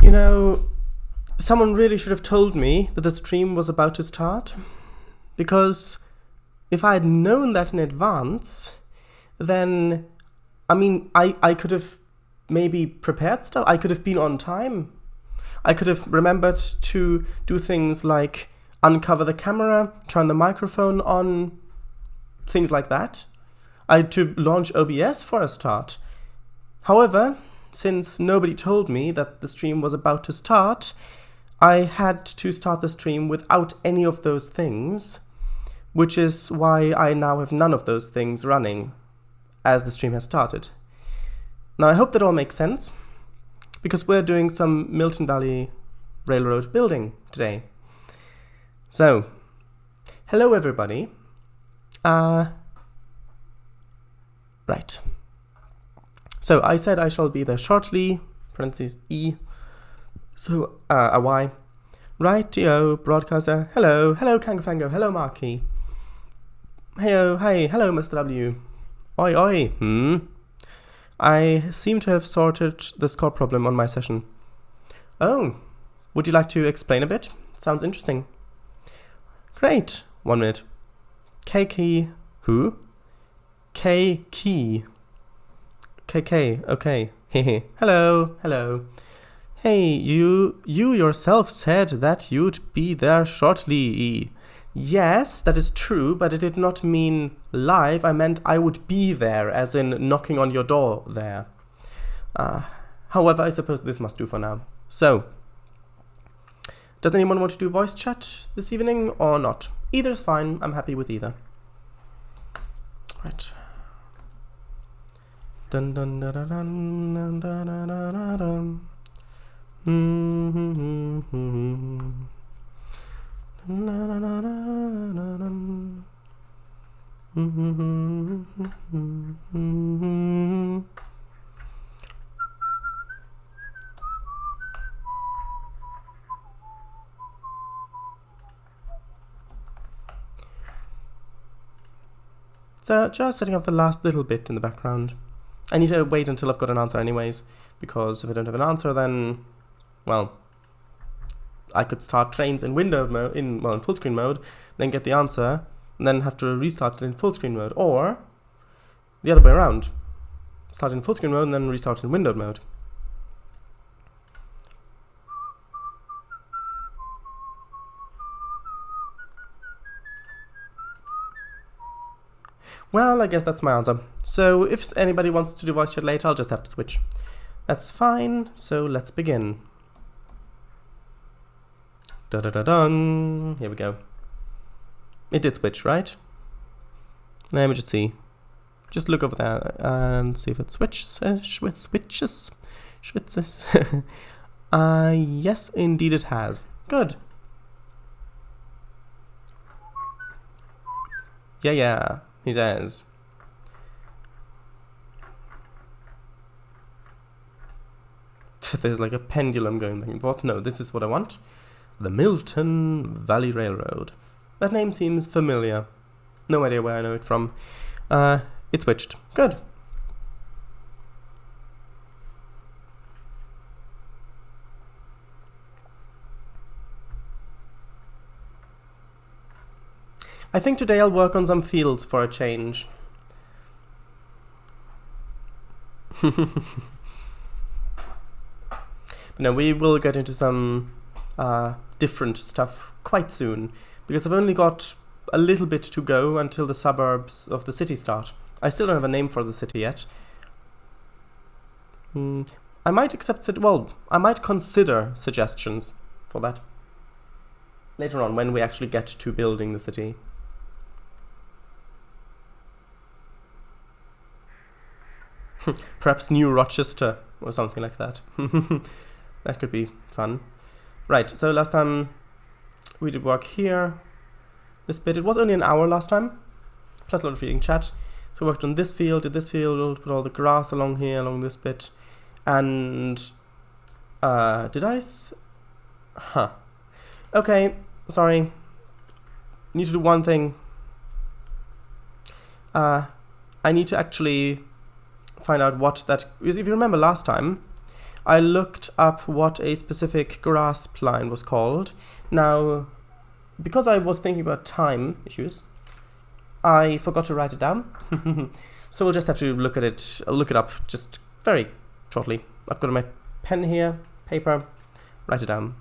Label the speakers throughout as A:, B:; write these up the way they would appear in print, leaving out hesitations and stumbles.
A: You know, someone really should have told me that the stream was about to start, because if I had known that in advance, then, I mean, I could have maybe prepared stuff. I could have been on time. I could have remembered to do things like uncover the camera, turn the microphone on, things like that. I had to launch OBS for a start. However, since nobody told me that the stream was about to start, I had to start the stream without any of those things, which is why I now have none of those things running as the stream has started. Now, I hope that all makes sense, because we're doing some Milton Valley Railroad building today. So, hello everybody. Right. So I said I shall be there shortly, parentheses E, so a Y. Rightio, broadcaster, hello Kangafango, hello Marky. Heyo, hi, hello Mr. W. Oi, oi, I seem to have sorted the score problem on my session. Oh, would you like to explain a bit? Sounds interesting. Great, 1 minute. K-key, who? K-key. KK, okay. Hehe. Hello. Hey, you yourself said that you'd be there shortly. Yes, that is true, but it did not mean live. I meant I would be there, as in knocking on your door there. However, I suppose this must do for now. So, does anyone want to do voice chat this evening or not? Either is fine. I'm happy with either. Right. Dun dun dun dun dun dun dun dun dun. So, just setting up the last little bit in the background. I need to wait until I've got an answer anyways, because if I don't have an answer, then, well, I could start Trainz in window mode, in full screen mode, then get the answer, and then have to restart it in full screen mode, or the other way around. Start in full screen mode and then restart in windowed mode. Well, I guess that's my answer. So if anybody wants to do voice chat later, I'll just have to switch. That's fine, so let's begin. Da-da-da-dun. Here we go. It did switch, right? Let me just see. Just look over there and see if it switches. Schwitzes. Yes, indeed it has. Good. Yeah. He says. There's like a pendulum going back and forth. No, this is what I want. The Milton Valley Railroad. That name seems familiar. No idea where I know it from. It switched. Good. I think today I'll work on some fields for a change. No, we will get into some different stuff quite soon, because I've only got a little bit to go until the suburbs of the city start. I still don't have a name for the city yet. I might accept it. Well, I might consider suggestions for that later on when we actually get to building the city. Perhaps New Rochester or something like that. That could be fun. Right, so last time we did work here. This bit, it was only an hour last time, plus a lot of reading chat. So we worked on this field, did this field, put all the grass along here, along this bit. And, did I okay, sorry. Need to do one thing. I need to actually find out what that, because if you remember last time, I looked up what a specific grass spline was called. Now, because I was thinking about time issues, I forgot to write it down. So we'll just have to look it up just very shortly. I've got my pen here, paper, write it down.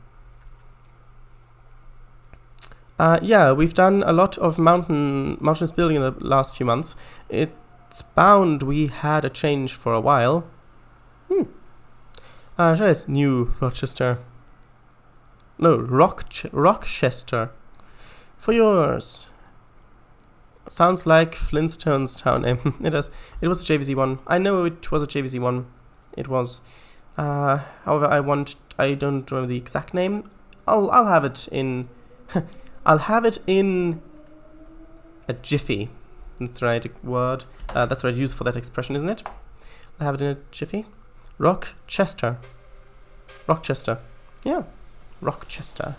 A: Yeah, we've done a lot of mountainous building in the last few months. It's bound we had a change for a while. There's New Rochester. No, Rochester. For yours. Sounds like Flintstone's town name. It does. It was a JVZ one. I know it was a JVZ one. It was. However, I don't remember the exact name. I'll have it in. I'll have it in a jiffy. That's the right word. That's the right use for that expression, isn't it? I'll have it in a jiffy. Rochester. Yeah. Rochester.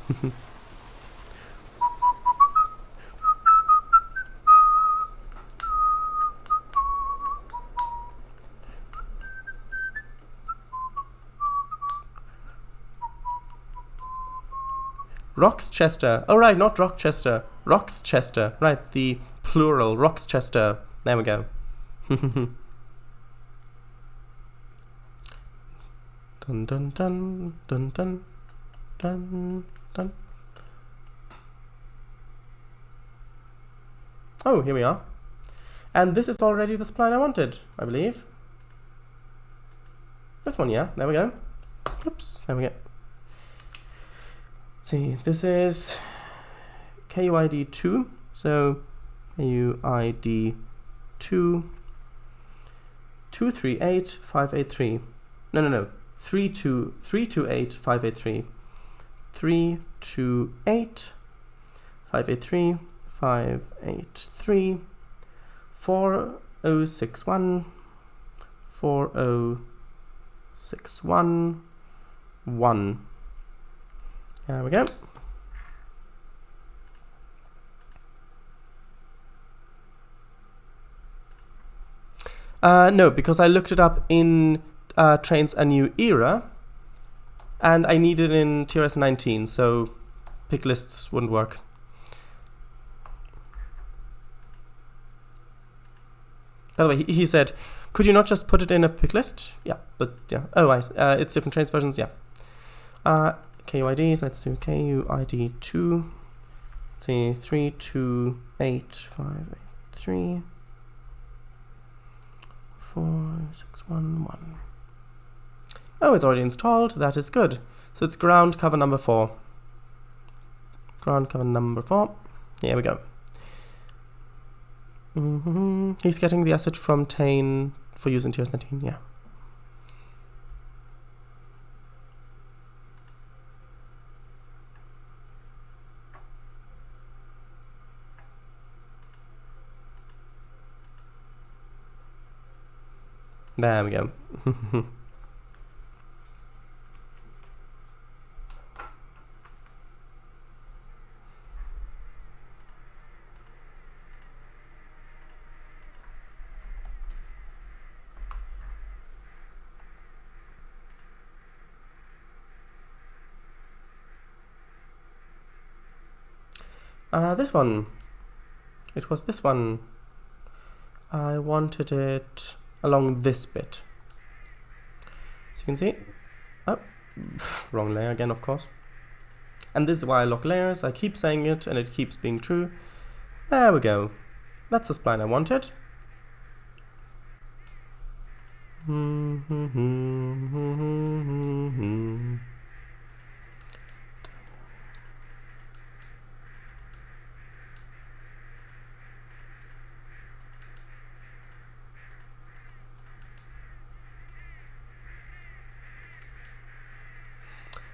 A: Roxchester. Oh, right, not Rochester. Roxchester. Right, the plural. Roxchester. There we go. Dun dun dun dun dun dun dun. Oh, here we are. And this is already the spline I wanted, I believe. This one, yeah. There we go. Oops, there we go. See, this is KUID 2, so KUID 2 238583. No. 328583. 328 583 4061 4061 1. There we go. No, because I looked it up in Trainz A New Era, and I need it in TRS 19, so pick lists wouldn't work. By the way, he said, could you not just put it in a pick list? Yeah, but yeah. Oh, it's different Trainz versions, yeah. KUIDs, let's do KUID 2. See, 328583 4611. Oh, it's already installed. That is good. So it's ground cover number 4. Ground cover number 4. Here we go. He's getting the asset from Tane for use in TRS 19. Yeah. There we go. This one. It was this one. I wanted it along this bit. So you can see, oh, wrong layer again, of course. And this is why I lock layers. I keep saying it and it keeps being true. There we go. That's the spline I wanted.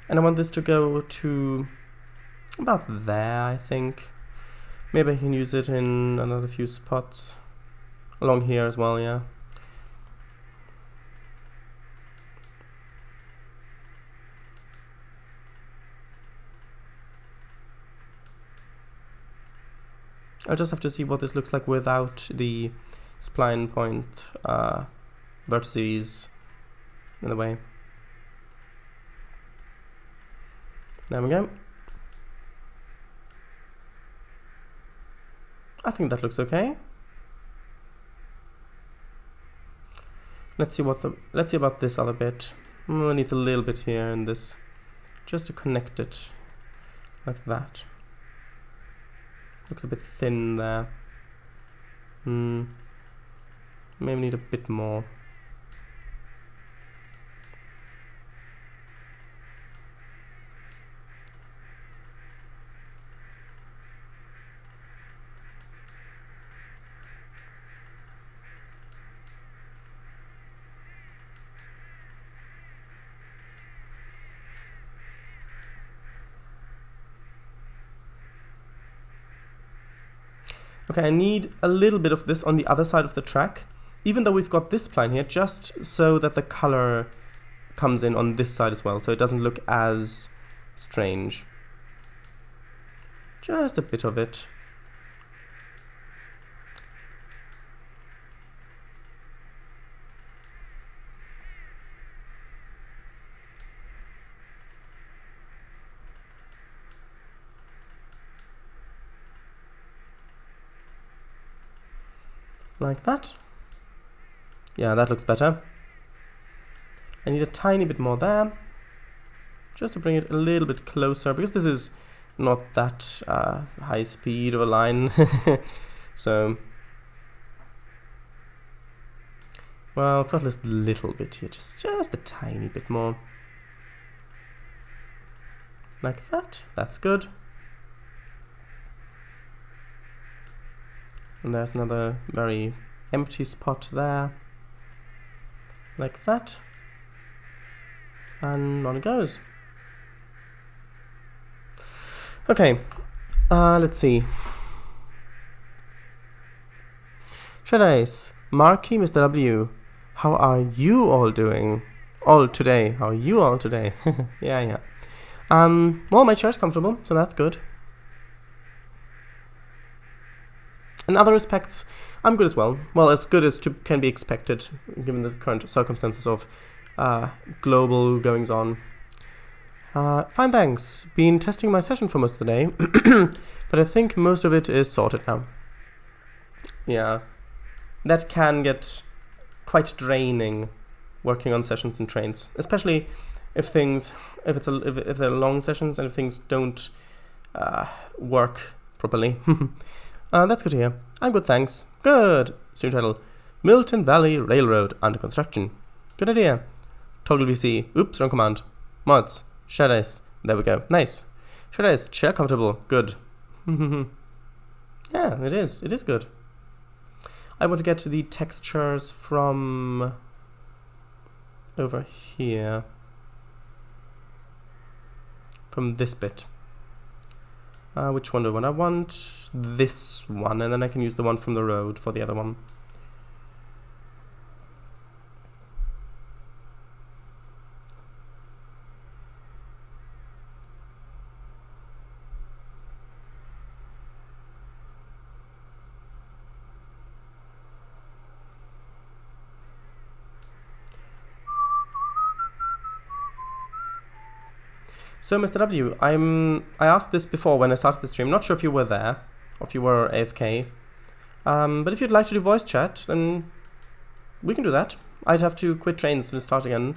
A: And I want this to go to about there, I think. Maybe I can use it in another few spots. Along here as well, yeah. I'll just have to see what this looks like without the spline point vertices in the way. There we go. I think that looks okay. Let's see about this other bit. It needs a little bit here in this, just to connect it like that. Looks a bit thin there. Maybe need a bit more. Okay, I need a little bit of this on the other side of the track, even though we've got this spline here, just so that the color comes in on this side as well, so it doesn't look as strange. Just a bit of it. Like that. Yeah, that looks better. I need a tiny bit more there, just to bring it a little bit closer, because this is not that high speed of a line. So, well, I've got this little bit here, just a tiny bit more. Like that. That's good. And there's another very empty spot there. Like that. And on it goes. Okay, let's see. Shadows, Marky, Mr. W, how are you all doing? All today, how are you all today? Yeah. Well, my chair's comfortable, so that's good. In other respects, I'm good as well. Well, as good as can be expected, given the current circumstances of global goings-on. Fine, thanks. Been testing my session for most of the day, but I think most of it is sorted now. Yeah, that can get quite draining, working on sessions in Trainz, especially if they're long sessions and if things don't work properly. That's good to hear. I'm good, thanks. Good. Stream title: Milton Valley Railroad under construction. Good idea. Toggle VC. Oops, wrong command. Mods. Shadows. There we go. Nice. Shadows. Chair comfortable. Good. Yeah, it is. It is good. I want to get to the textures from over here. From this bit. Which one do I want? This one, and then I can use the one from the road for the other one. So, Mr. W, I asked this before when I started the stream. Not sure if you were there, or if you were AFK. But if you'd like to do voice chat, then we can do that. I'd have to quit Trainz to start again.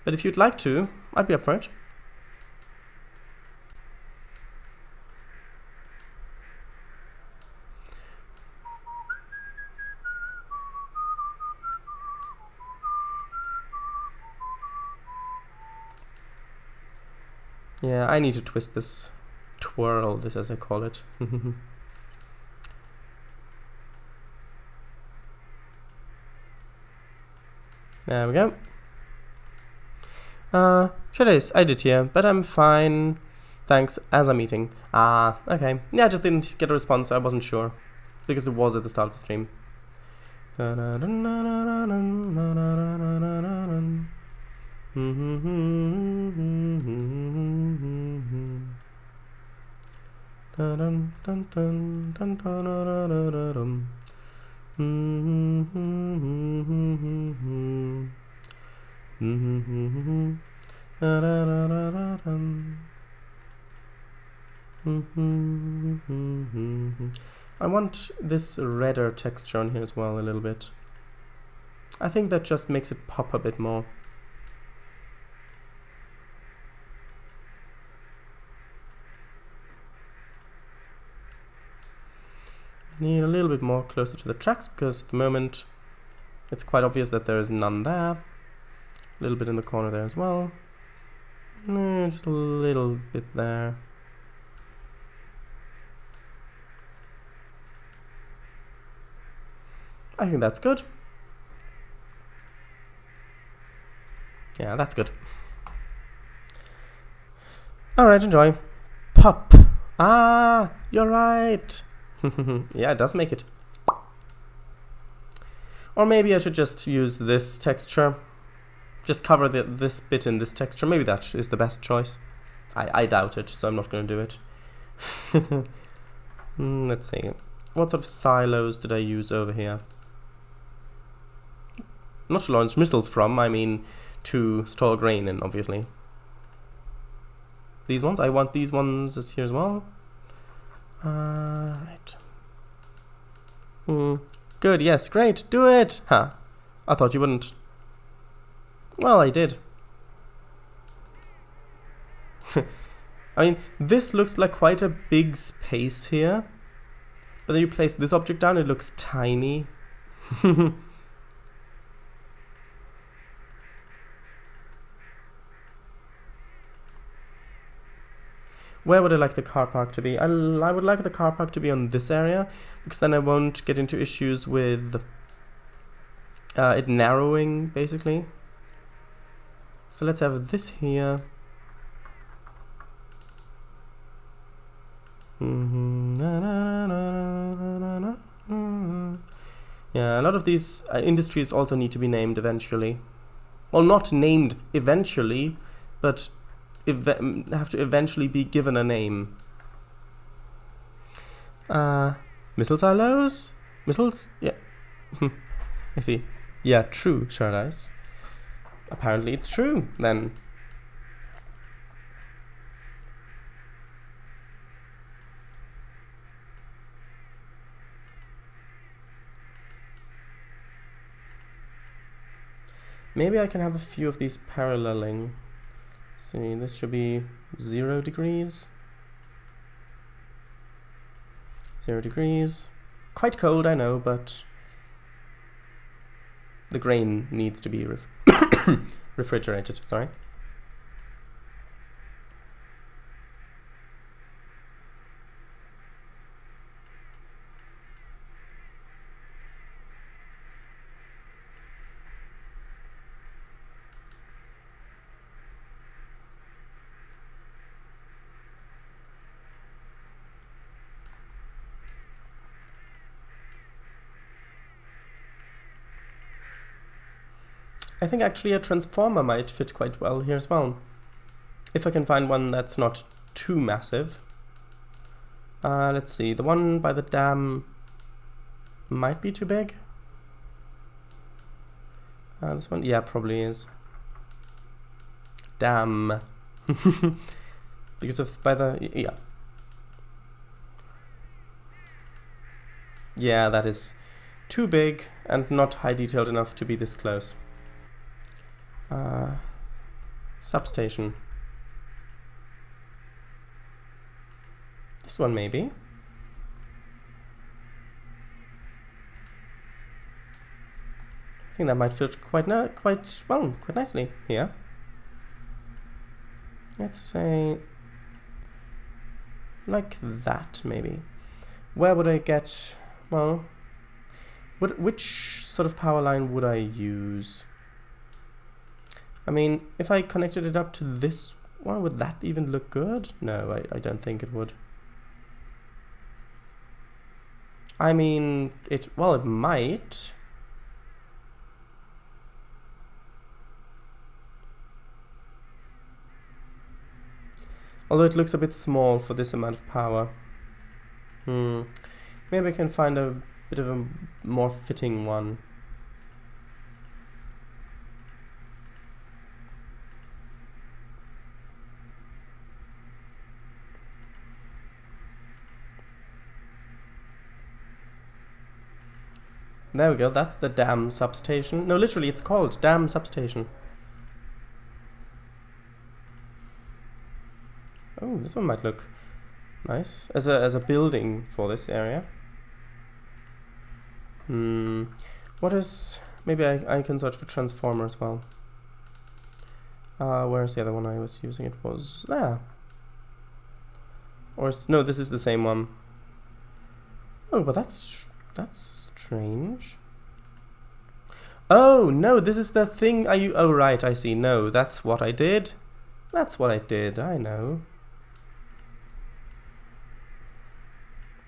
A: But if you'd like to, I'd be up for it. Yeah, I need to twirl this as I call it. There we go. Shadows, I did here, but I'm fine. Thanks, as I'm eating. Ah, okay. Yeah, I just didn't get a response, so I wasn't sure. Because it was at the start of the stream. I want this redder texture on here as well a little bit. I think that just makes it pop a bit more. Need a little bit more closer to the tracks because at the moment it's quite obvious that there is none there. A little bit in the corner there as well. Just a little bit there. I think that's good. Yeah, that's good. Alright, enjoy. Pop. Ah, you're right. Yeah, it does make it. Or maybe I should just use this texture. Just cover this bit in this texture. Maybe that is the best choice. I doubt it, so I'm not going to do it. Let's see. What sort of silos did I use over here? Not to launch missiles from, I mean to store grain in, obviously. These ones? I want these ones here as well. Right. Good, yes, great, do it! Huh. I thought you wouldn't. Well, I did. I mean, this looks like quite a big space here. But then you place this object down, it looks tiny. Where would I like the car park to be? I would like the car park to be on this area, because then I won't get into issues with it narrowing, basically. So let's have this here. Yeah, a lot of these industries also need to be named eventually. Well, not named eventually, but have to eventually be given a name. Missile silos? Missiles? Yeah. I see. Yeah, true, Paradise. Apparently it's true, then. Maybe I can have a few of these paralleling. See, this should be 0 degrees. 0 degrees. Quite cold, I know, but the grain needs to be refrigerated, sorry. I think actually a transformer might fit quite well here as well. If I can find one that's not too massive. Let's see, the one by the dam might be too big. This one, yeah, probably is. Damn. Because of by the, yeah. Yeah, that is too big and not high detailed enough to be this close. Substation. This one maybe. I think that might fit quite nicely here. Let's say like that maybe. Where would I get, well, which sort of power line would I use? I mean, if I connected it up to this one, would that even look good? No, I don't think it would. I mean, it might. Although it looks a bit small for this amount of power. Maybe I can find a bit of a more fitting one. There we go, that's the dam substation. No, literally, it's called dam substation. Oh, this one might look nice as a building for this area. What is... Maybe I can search for transformer as well. Where's the other one I was using? It was there. Or no, this is the same one. Oh, but that's strange. Oh no, this is the thing. Are you? Oh right, I see. No, that's what I did. That's what I did. I know.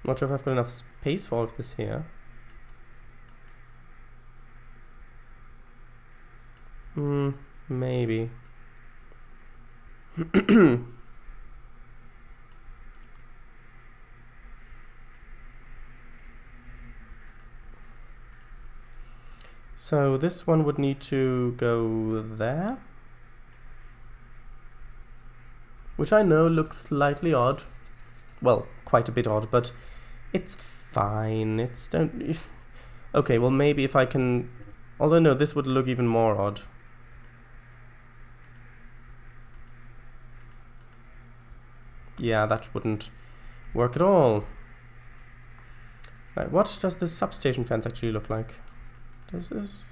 A: Not sure if I've got enough space for all of this here. Maybe. So this one would need to go there, which I know looks slightly odd. Well, quite a bit odd, but it's fine. It's don't. Okay, well maybe if I can. Although no, this would look even more odd. Yeah, that wouldn't work at all. Right, what does this substation fence actually look like? Does this...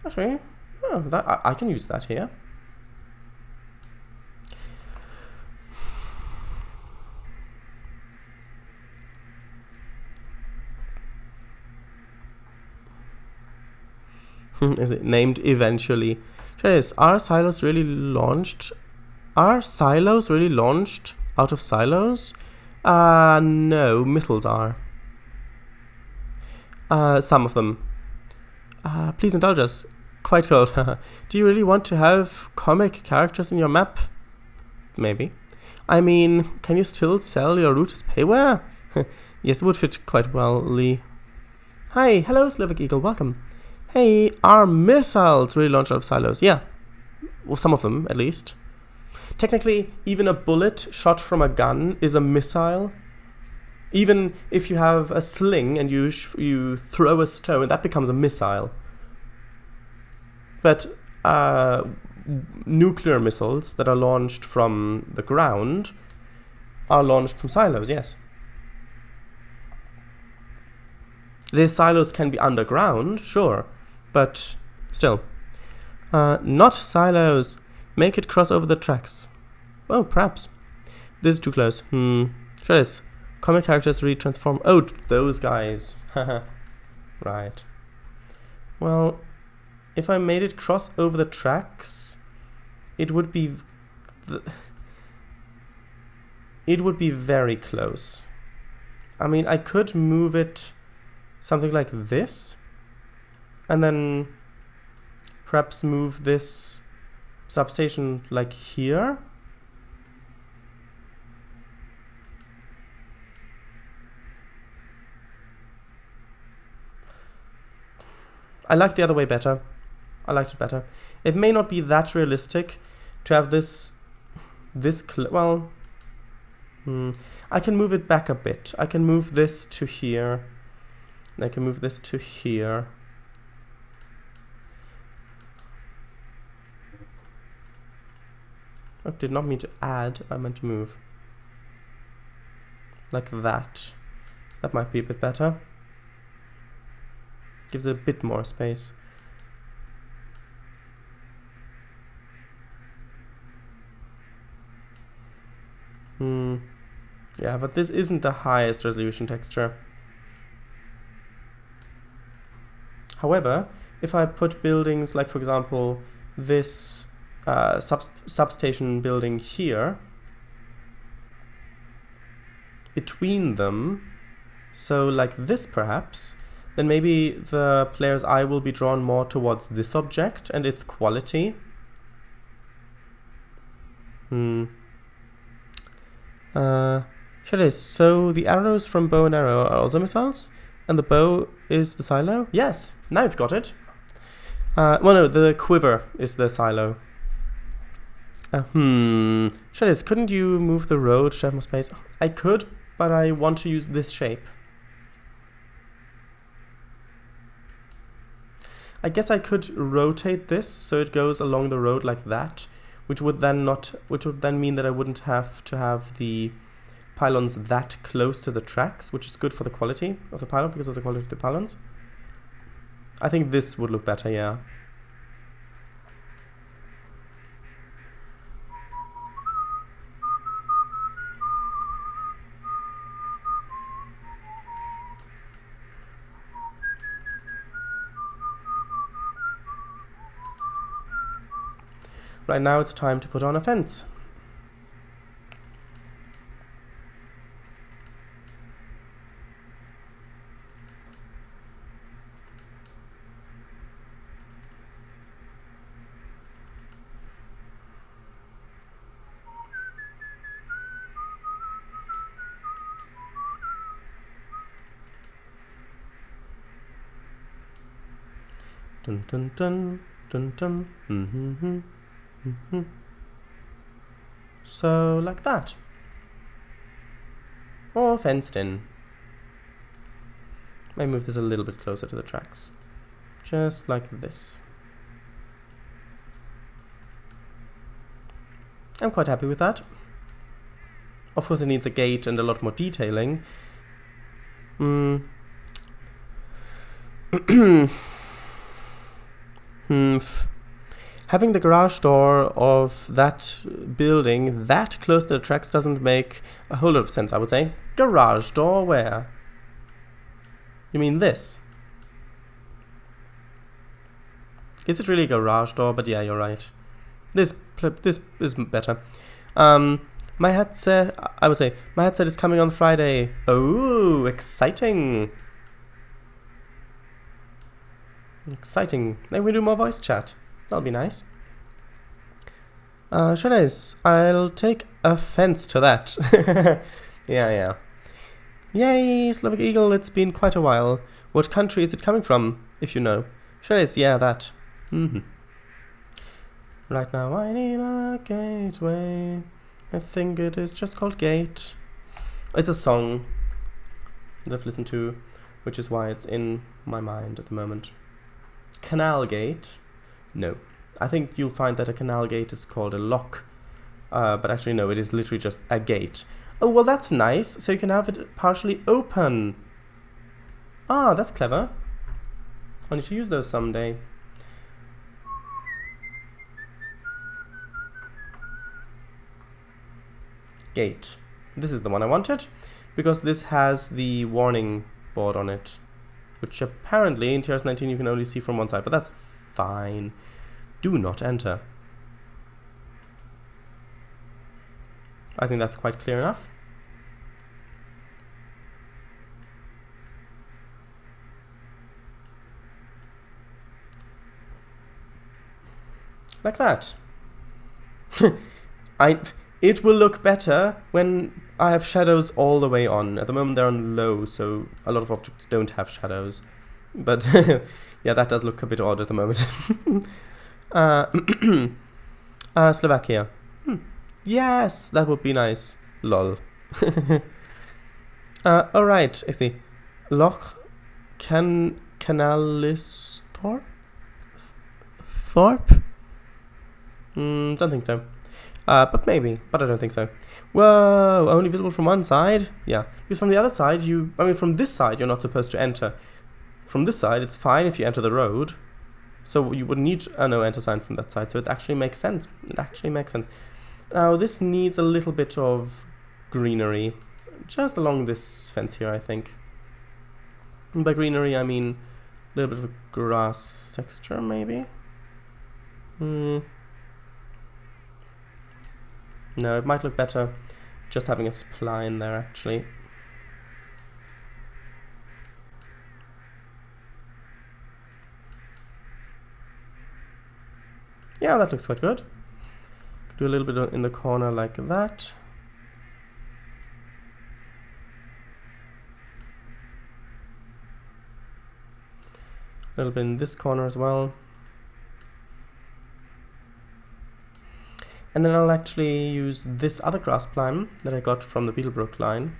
A: Actually, oh, that, I can use that here. Is it named eventually? Trainz, are silos really launched? Are silos really launched out of silos? No, missiles are. Some of them. Please indulge us. Quite cold. Do you really want to have comic characters in your map? Maybe. I mean, can you still sell your route as payware? Yes, it would fit quite well, Lee. Hi, hello, Slavic Eagle, welcome. Hey, are missiles really launched out of silos? Yeah. Well, some of them, at least. Technically, even a bullet shot from a gun is a missile. Even if you have a sling and you throw a stone, that becomes a missile. But nuclear missiles that are launched from the ground are launched from silos, yes. The silos can be underground, sure, but still. Not silos. Make it cross over the tracks. Oh, perhaps. This is too close. Trainz. Comic characters retransform. Oh, those guys. Right. Well, if I made it cross over the tracks, it would be very close. I mean, I could move it something like this, and then perhaps move this substation like here. I like the other way better. I liked it better. It may not be that realistic to have this well, I can move it back a bit. I can move this to here. And I can move this to here. I did not mean to add, I meant to move. Like that. That might be a bit better. Gives it a bit more space. Yeah, but this isn't the highest resolution texture. However, if I put buildings like, for example, this substation building here, between them, so like this perhaps, then maybe the player's eye will be drawn more towards this object and its quality. So the arrows from bow and arrow are also missiles? And the bow is the silo? Yes, now you've got it. Well, no, the quiver is the silo. Couldn't you move the road to have more space? I could, but I want to use this shape. I guess I could rotate this so it goes along the road like that, which would then mean that I wouldn't have to have the pylons that close to the tracks, which is good for the quality of the pylon because of the quality of the pylons. I think this would look better, yeah. Right now it's time to put on a fence. Dun dun dun dun dun. So, like that. Or fenced in. May move this a little bit closer to the tracks. Just like this. I'm quite happy with that. Of course it needs a gate and a lot more detailing. Having the garage door of that building that close to the tracks doesn't make a whole lot of sense, I would say. Garage door where? You mean this? Is it really a garage door? But yeah, you're right. This is better. My headset, I would say, my headset is coming on Friday. Oh, exciting. Exciting. Maybe we do more voice chat. That'll be nice. I'll take offense to that. Yeah. Yay, Slavic Eagle, it's been quite a while. What country is it coming from, if you know? Yeah, that. Right now I need a gateway. I think it is just called Gate. It's a song that I've listened to, which is why it's in my mind at the moment. Canal Gate? No. I think you'll find that a canal gate is called a lock. But actually no, it is literally just a gate. Oh, well that's nice. So you can have it partially open. Ah, that's clever. I need to use those someday. Gate. This is the one I wanted, because this has the warning board on it, which apparently in TRS-19 you can only see from one side, but that's fine. Do not enter. I think that's quite clear enough. Like that. It will look better when I have shadows all the way on. At the moment they're on low, so a lot of objects don't have shadows. But yeah, that does look a bit odd at the moment. Slovakia. Yes, that would be nice. Lol. Alright, I see. Loch Canalisthorpe? Thorpe? Don't think so. But maybe, but I don't think so. Whoa, only visible from one side? Yeah, because from the other side, from this side, you're not supposed to enter. From this side, it's fine if you enter the road. So you would need a no enter sign from that side, so it actually makes sense. It actually makes sense. Now, this needs a little bit of greenery. Just along this fence here, I think. And by greenery, I mean a little bit of a grass texture, maybe? No, it might look better just having a spline there, actually. Yeah, that looks quite good. Could do a little bit in the corner like that. A little bit in this corner as well. And then I'll actually use this other grass spline that I got from the Beetlebrook line.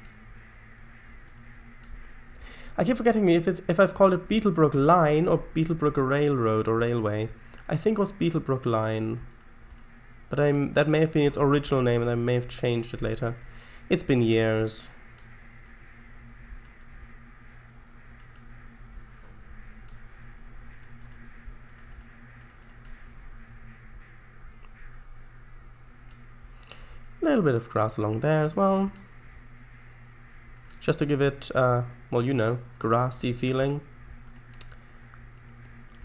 A: I keep forgetting if I've called it Beetlebrook Line or Beetlebrook Railroad or Railway. I think it was Beetlebrook Line. But that may have been its original name and I may have changed it later. It's been years. A little bit of grass along there as well. Just to give it, well, you know, grassy feeling.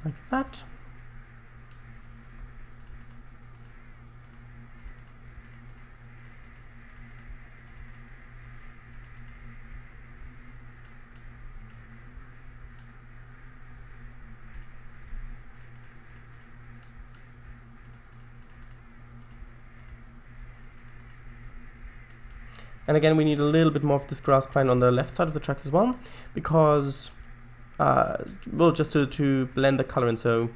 A: Like that. And again, we need a little bit more of this grass plant on the left side of the tracks as well, because, well, just to blend the color in so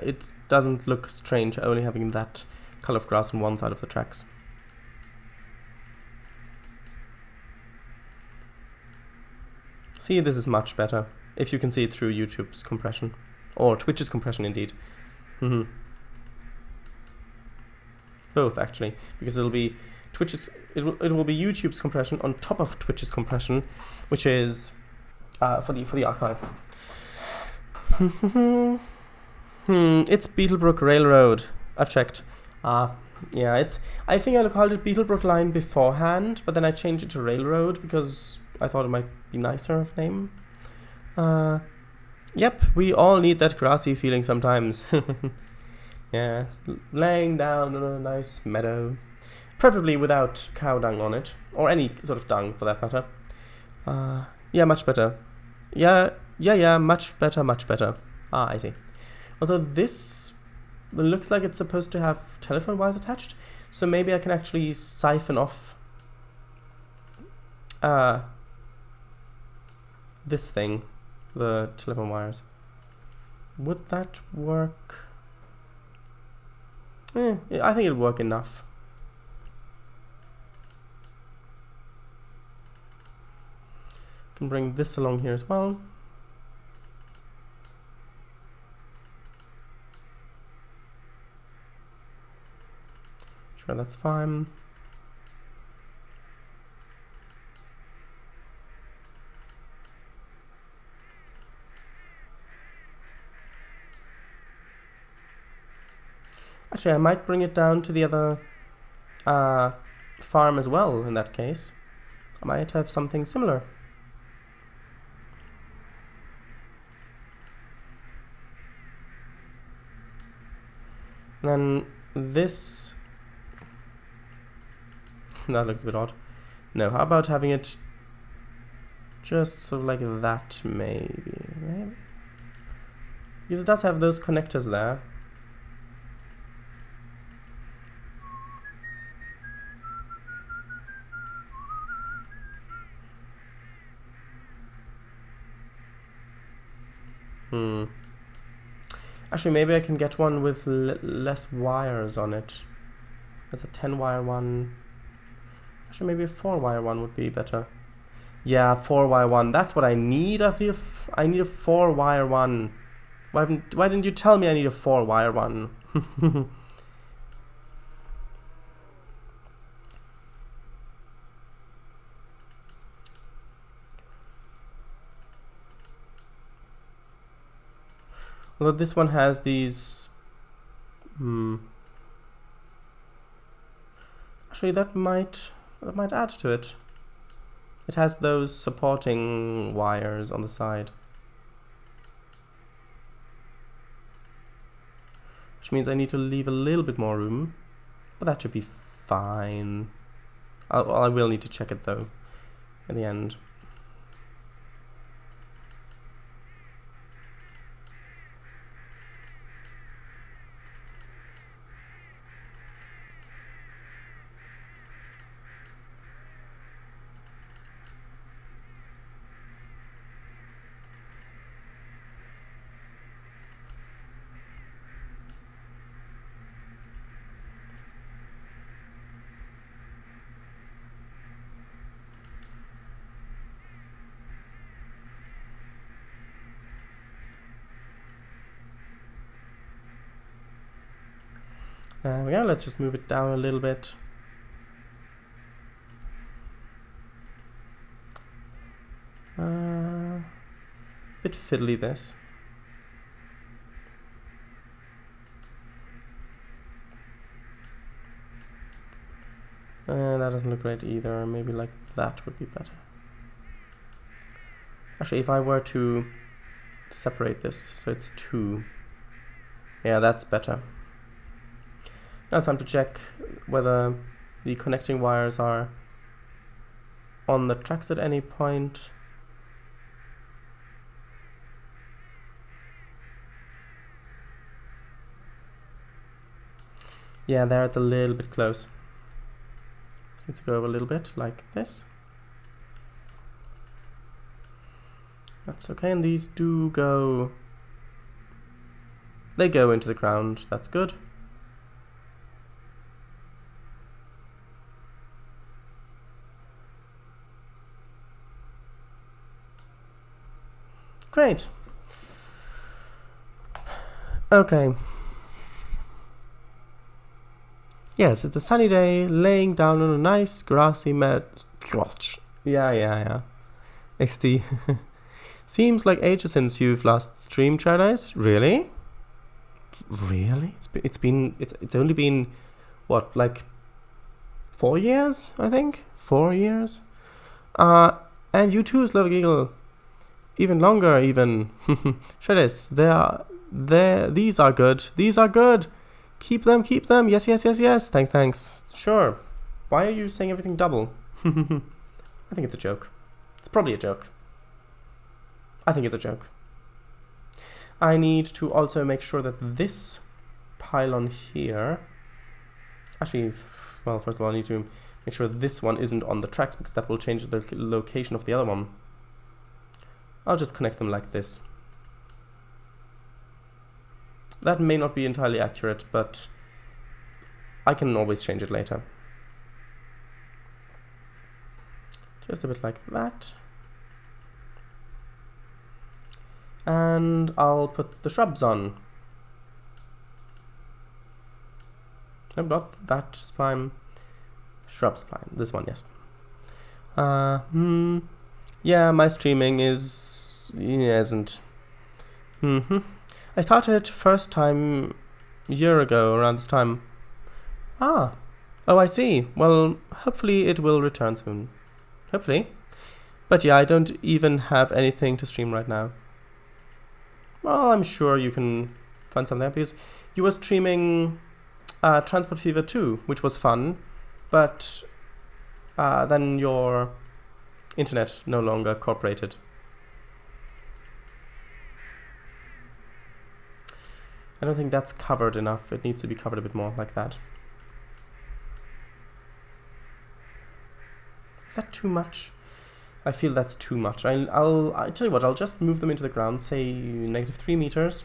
A: it doesn't look strange only having that color of grass on one side of the tracks. See, this is much better, if you can see it through YouTube's compression, or Twitch's compression indeed. Both, actually, because it'll be it will be YouTube's compression on top of Twitch's compression, which is for the archive. It's Beetlebrook Railroad. I've checked. Yeah, I think I called it Beetlebrook Line beforehand, but then I changed it to Railroad because I thought it might be nicer of name. Yep, we all need that grassy feeling sometimes. Yeah, laying down on a nice meadow. Preferably without cow dung on it, or any sort of dung for that matter. Yeah, much better. Yeah, much better. I see. Although this looks like it's supposed to have telephone wires attached, so maybe I can actually siphon off this thing, the telephone wires. Would that work? I think it'll work enough. Can bring this along here as well. Sure, that's fine. Actually, I might bring it down to the other farm as well in that case. I might have something similar. And then this... that looks a bit odd. No, how about having it just sort of like that, maybe? Because it does have those connectors there. Actually, maybe I can get one with less wires on it. There's a 10-wire one. Actually, maybe a 4-wire one would be better. Yeah, 4-wire one. That's what I need. I need a 4-wire one. Why didn't you tell me I need a 4-wire one? Although this one has these... Actually, that might add to it. It has those supporting wires on the side. Which means I need to leave a little bit more room. But that should be fine. I will need to check it though, in the end. Yeah, let's just move it down a little bit. Bit fiddly, this. That doesn't look great either. Maybe like that would be better. Actually, if I were to separate this so it's 2. Yeah, that's better. Now it's time to check whether the connecting wires are on the tracks at any point. Yeah, there it's a little bit close. So let's go a little bit like this. That's okay, and these do go... They go into the ground, that's good. Great. Okay. Yes, it's a sunny day, laying down on a nice grassy mat. Yeah. XD. Seems like ages since you've last streamed, Trainz. Really? Really? It's only been what, like 4 years, I think? 4 years? And you too, Slavic Eagle. Even longer, even. Trainz, these are good. These are good. Keep them. Yes. Thanks. Sure. Why are you saying everything double? I think it's a joke. It's probably a joke. I think it's a joke. I need to also make sure that this pylon here... Actually, well, first of all, I need to make sure this one isn't on the tracks, because that will change the location of the other one. I'll just connect them like this. That may not be entirely accurate, but I can always change it later. Just a bit like that. And I'll put the shrubs on. No, not that spline. Shrub spline. This one, yes. Yeah, my streaming isn't. I started first time a year ago, around this time. Oh, I see. Well, hopefully it will return soon. Hopefully. But yeah, I don't even have anything to stream right now. Well, I'm sure you can find something there, because you were streaming Transport Fever 2, which was fun, but then your internet no longer cooperated. I don't think that's covered enough. It needs to be covered a bit more, like that. Is that too much? I feel that's too much. I'll tell you what, I'll just move them into the ground, say -3 meters.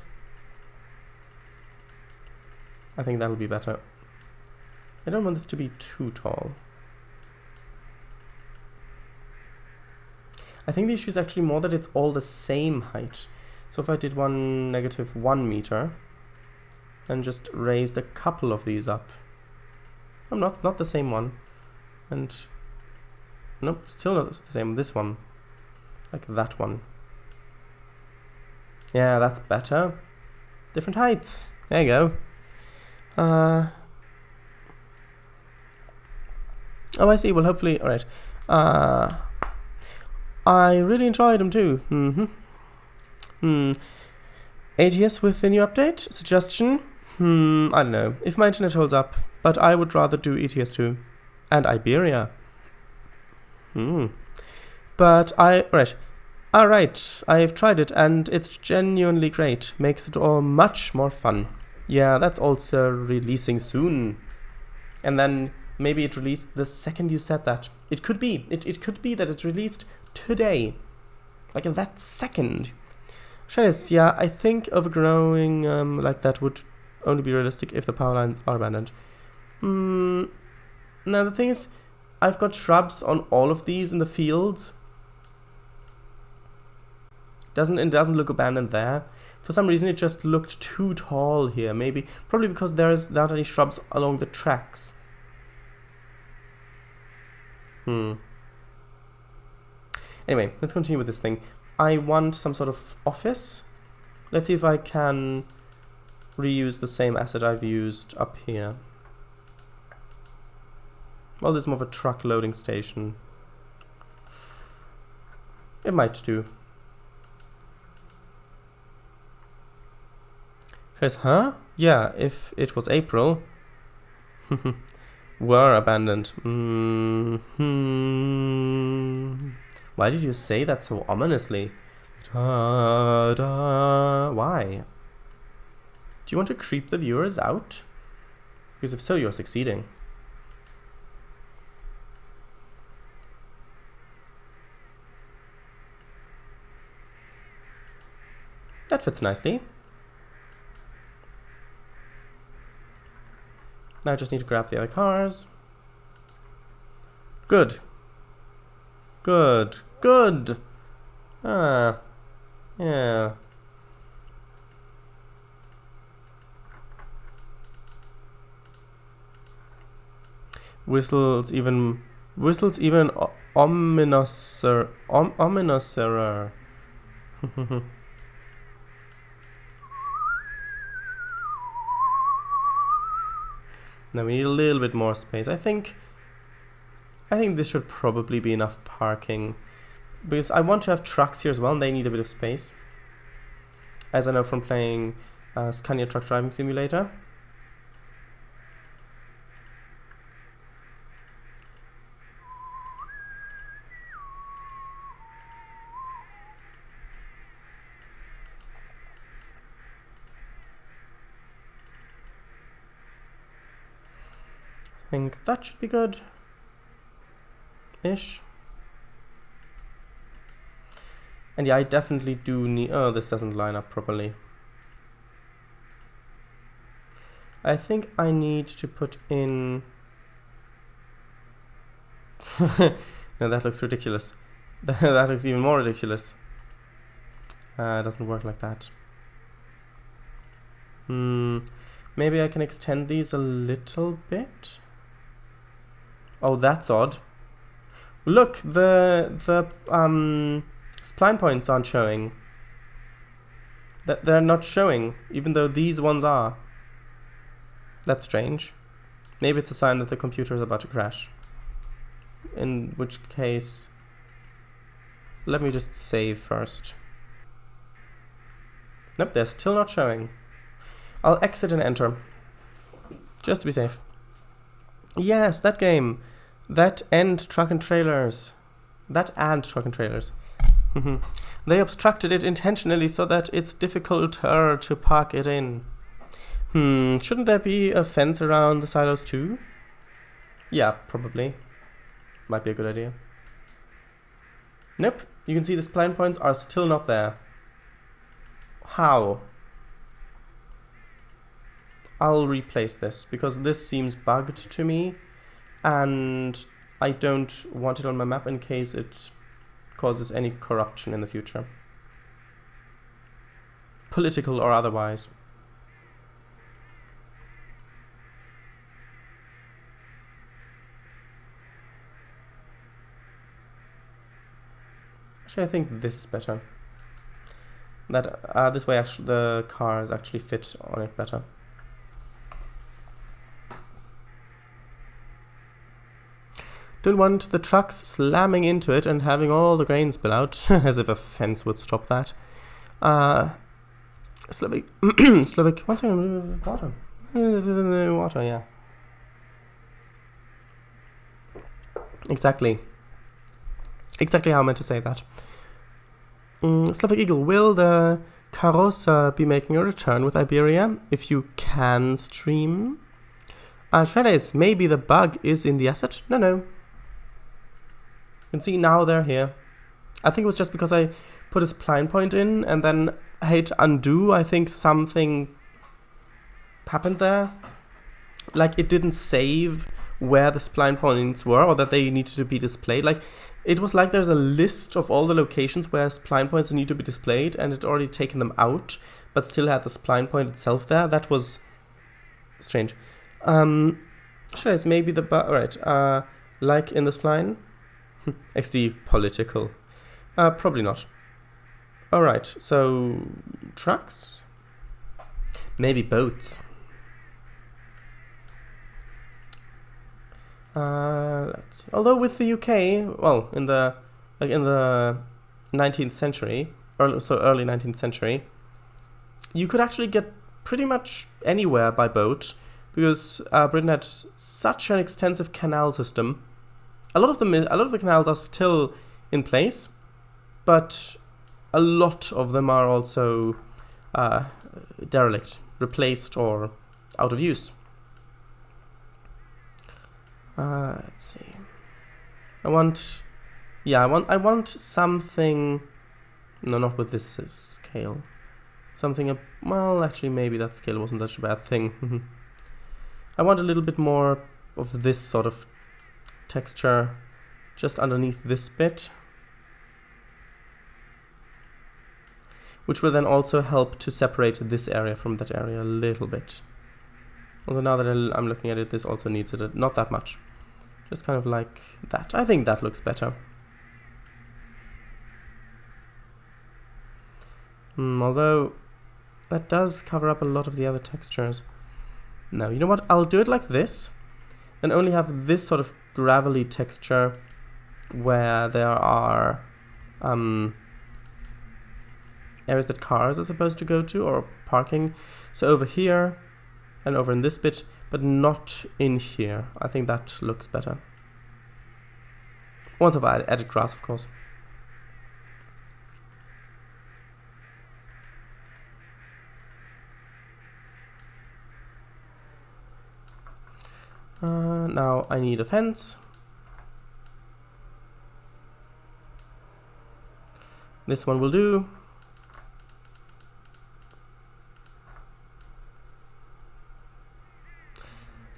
A: I think that'll be better. I don't want this to be too tall. I think the issue is actually more that it's all the same height. So if I did one -1 meter and just raised a couple of these up. Oh, not the same one. And nope, still not the same. This one. Like that one. Yeah, that's better. Different heights. There you go. Oh, I see. Well, hopefully... Alright. I really enjoyed them too. ATS with the new update? Suggestion? I don't know. If my internet holds up. But I would rather do ETS 2. And Iberia. But Alright, I've tried it and it's genuinely great. Makes it all much more fun. Yeah, that's also releasing soon. And then maybe it released the second you said that. It could be. It could be that it released today. Like in that second. Trainz, yeah, I think overgrowing like that would only be realistic if the power lines are abandoned. Now the thing is, I've got shrubs on all of these in the fields. It doesn't look abandoned there. For some reason, it just looked too tall here. Probably because there's not any shrubs along the tracks. Anyway, let's continue with this thing. I want some sort of office. Let's see if I can reuse the same asset I've used up here. Well, this is more of a truck loading station. It might do. Says, huh? Yeah, if it was April. Were abandoned. Why did you say that so ominously? Why? Do you want to creep the viewers out? Because if so, you're succeeding. That fits nicely. Now I just need to grab the other cars. Good. Good. Good. Ah. Yeah. Whistles even ominouser. Ominouser. Now we need a little bit more space. I think this should probably be enough parking, because I want to have trucks here as well, and they need a bit of space, as I know from playing Scania Truck Driving Simulator. I think that should be good. Ish. And yeah, I definitely do need... Oh, this doesn't line up properly. I think I need to put in... No, that looks ridiculous. That looks even more ridiculous. It doesn't work like that. Maybe I can extend these a little bit. Oh, that's odd. Look, the spline points aren't showing. They're not showing, even though these ones are. That's strange. Maybe it's a sign that the computer is about to crash. In which case, let me just save first. Nope, they're still not showing. I'll exit and enter, just to be safe. Yes, that game. That and Truck and Trailers. That and Truck and Trailers. They obstructed it intentionally so that it's difficulter to park it in. Shouldn't there be a fence around the silos too? Yeah, probably. Might be a good idea. Nope, you can see the spline points are still not there. How? I'll replace this, because this seems bugged to me, and I don't want it on my map in case it causes any corruption in the future. Political or otherwise. Actually, I think this is better. That this way actually the cars actually fit on it better. Don't want the trucks slamming into it and having all the grain spill out, as if a fence would stop that. Slovak, one second, water. Water, yeah. Exactly how I meant to say that. Slovak Eagle, will the Carossa be making a return with Iberia if you can stream? Trainz, maybe the bug is in the asset? No. You can see now they're here. I think it was just because I put a spline point in and then I hit undo. I think something happened there. Like it didn't save where the spline points were or that they needed to be displayed. Like it was like there's a list of all the locations where spline points need to be displayed, and it already taken them out, but still had the spline point itself there. That was strange. Should I say maybe the right? Like in the spline, XD political. Probably not. All right. So trucks, maybe boats. Let's see. Although with the UK, well, in the 19th century, or so early 19th century, you could actually get pretty much anywhere by boat, because Britain had such an extensive canal system. A lot of the canals are still in place, but a lot of them are also derelict, replaced, or out of use. Let's see. I want something. No, not with this scale. Something. Well, actually, maybe that scale wasn't such a bad thing. I want a little bit more of this sort of texture, just underneath this bit, which will then also help to separate this area from that area a little bit. Although now that I'm looking at it, this also needs it, not that much. Just kind of like that. I think that looks better. Although that does cover up a lot of the other textures. No, you know what? I'll do it like this, and only have this sort of gravelly texture where there are areas that cars are supposed to go to, or parking. So over here and over in this bit, but not in here. I think that looks better. Once I've added grass, of course. Now I need a fence. This one will do.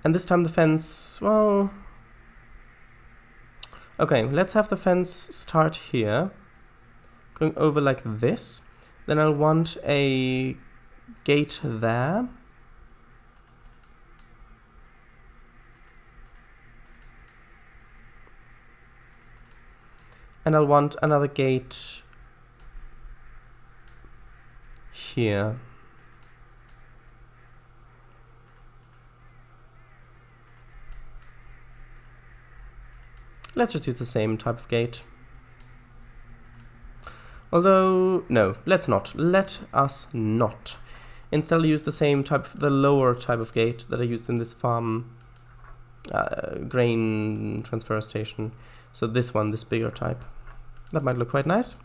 A: And this time the fence, well... Okay, let's have the fence start here, going over like this. Then I'll want a gate there. And I'll want another gate here. Let's just use the same type of gate. Although, no, let's not. Let us not. Instead, I'll use the same type, the lower type of gate that I used in this farm grain transfer station. So this one, this bigger type. That might look quite nice.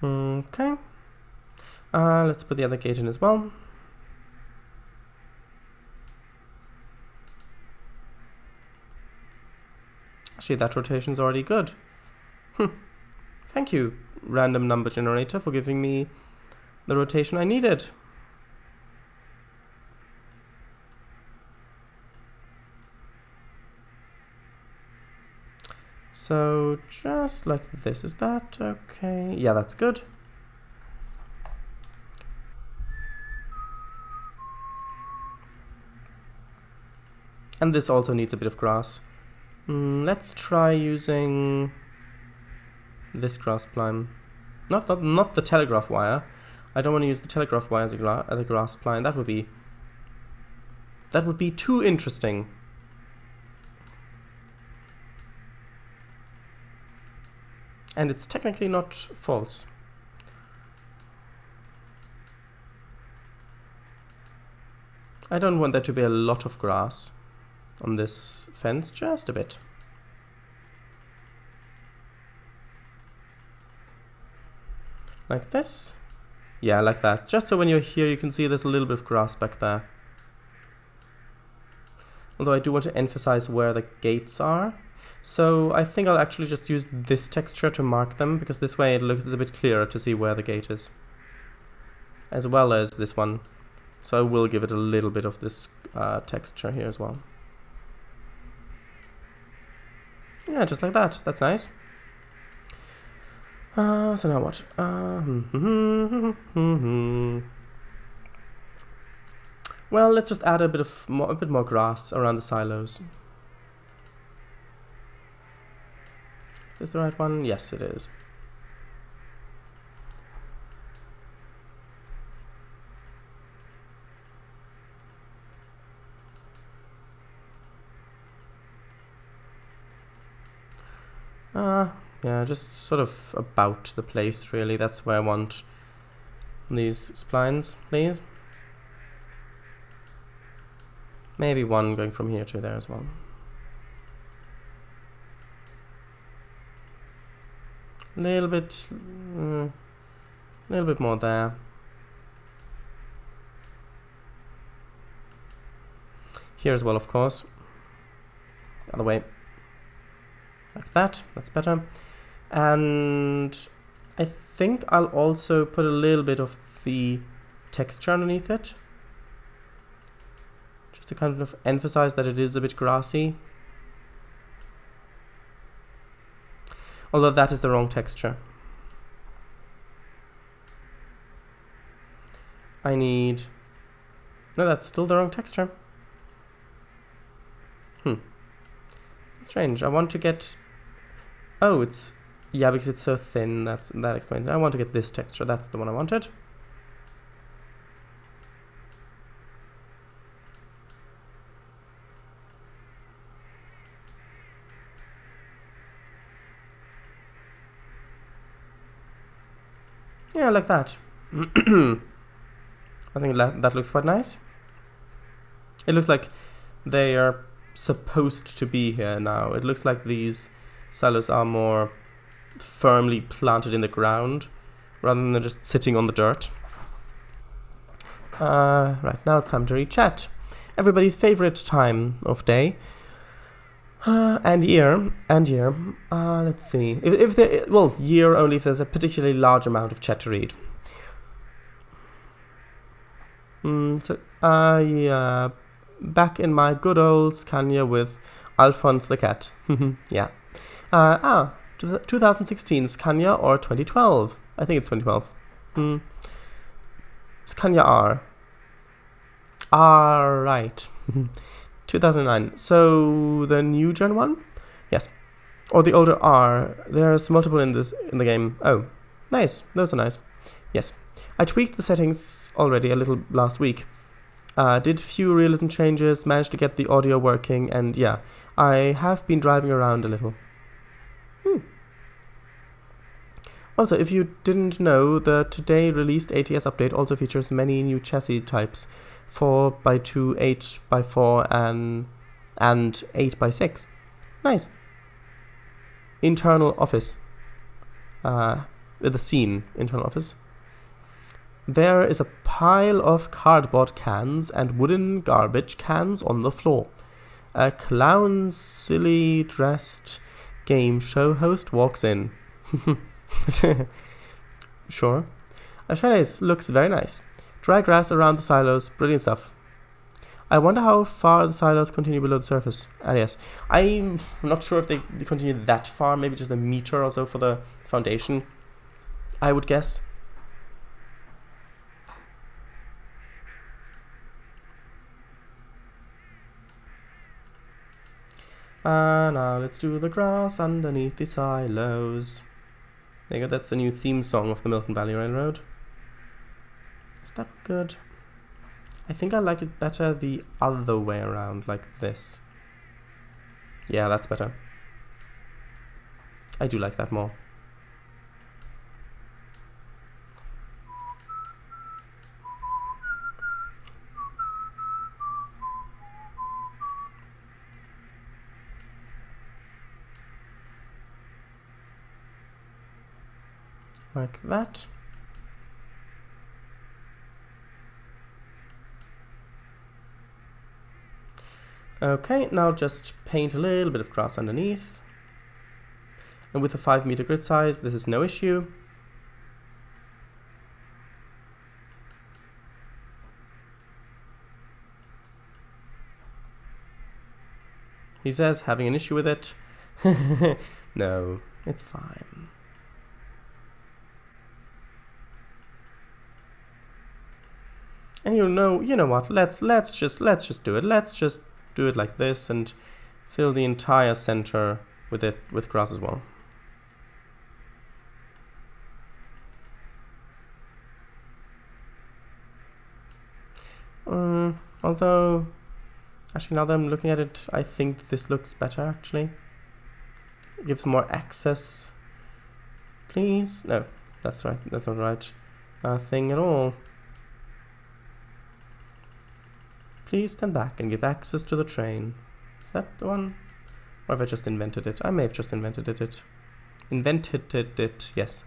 A: Okay. Let's put the other gate in as well. Actually, that rotation is already good. Thank you, random number generator, for giving me the rotation I needed. So just like this, is that okay? Yeah, that's good. And this also needs a bit of grass. Let's try using this grass pline. Not the telegraph wire. I don't want to use the telegraph wire as a grass pline. That would be too interesting. And it's technically not false. I don't want there to be a lot of grass on this fence, just a bit. Like this. Yeah, like that. Just so when you're here, you can see there's a little bit of grass back there. Although I do want to emphasize where the gates are. So I think I'll actually just use this texture to mark them, because this way it looks a bit clearer to see where the gate is. As well as this one. So I will give it a little bit of this texture here as well. Yeah, just like that. That's nice. So now what? Well, let's just add a bit more grass around the silos. Is this the right one? Yes, it is. Yeah, just sort of about the place, really. That's where I want these splines, please. Maybe one going from here to there as well. Little bit more there. Here as well, of course. Other way. Like that. That's better. And I think I'll also put a little bit of the texture underneath it. Just to kind of emphasize that it is a bit grassy. Although that is the wrong texture. I need... No, that's still the wrong texture. Strange. I want to get... Oh, it's... Yeah, because it's so thin. That explains it. I want to get this texture. That's the one I wanted. Yeah, like that. I think that looks quite nice. It looks like they are supposed to be here now. It looks like these silos are more firmly planted in the ground rather than just sitting on the dirt. Right, now it's time to read chat. Everybody's favorite time of day. And year. Let's see. If there, well, year only if there's a particularly large amount of chat to read. Yeah, back in my good old Scania with Alphonse the cat. Yeah. 2016 Scania or 2012? I think it's 2012. Scania R. Right. 2009. So the new gen one? Yes. Or the older R. There's multiple in the game. Oh, nice. Those are nice. Yes. I tweaked the settings already a little last week. Did few realism changes, managed to get the audio working, and yeah, I have been driving around a little. Also, if you didn't know, the today released ATS update also features many new chassis types. 4x2, 8x4, and 8x6. Nice. Internal office. With a scene. Internal office. There is a pile of cardboard cans and wooden garbage cans on the floor. A clown, silly dressed game show host walks in. Sure. Chalet looks very nice. Dry grass around the silos, brilliant stuff. I wonder how far the silos continue below the surface. Yes, I'm not sure if they continue that far, maybe just a meter or so for the foundation, I would guess. Now let's do the grass underneath the silos. There you go, that's the new theme song of the Milton Valley Railroad. Is that good? I think I like it better the other way around, like this. Yeah, that's better. I do like that more. Like that. Okay, now just paint a little bit of grass underneath. And with a 5-meter grid size, this is no issue. He says having an issue with it. No, it's fine. And you know what? Let's just do it. Let's just do it like this and fill the entire center with grass as well. Although, actually, now that I'm looking at it, I think this looks better. Actually, it gives more access. Please, no, that's right. That's not right thing at all. Please stand back and give access to the train. Is that the one? Or have I just invented it? I may have just invented it. Invented it, yes.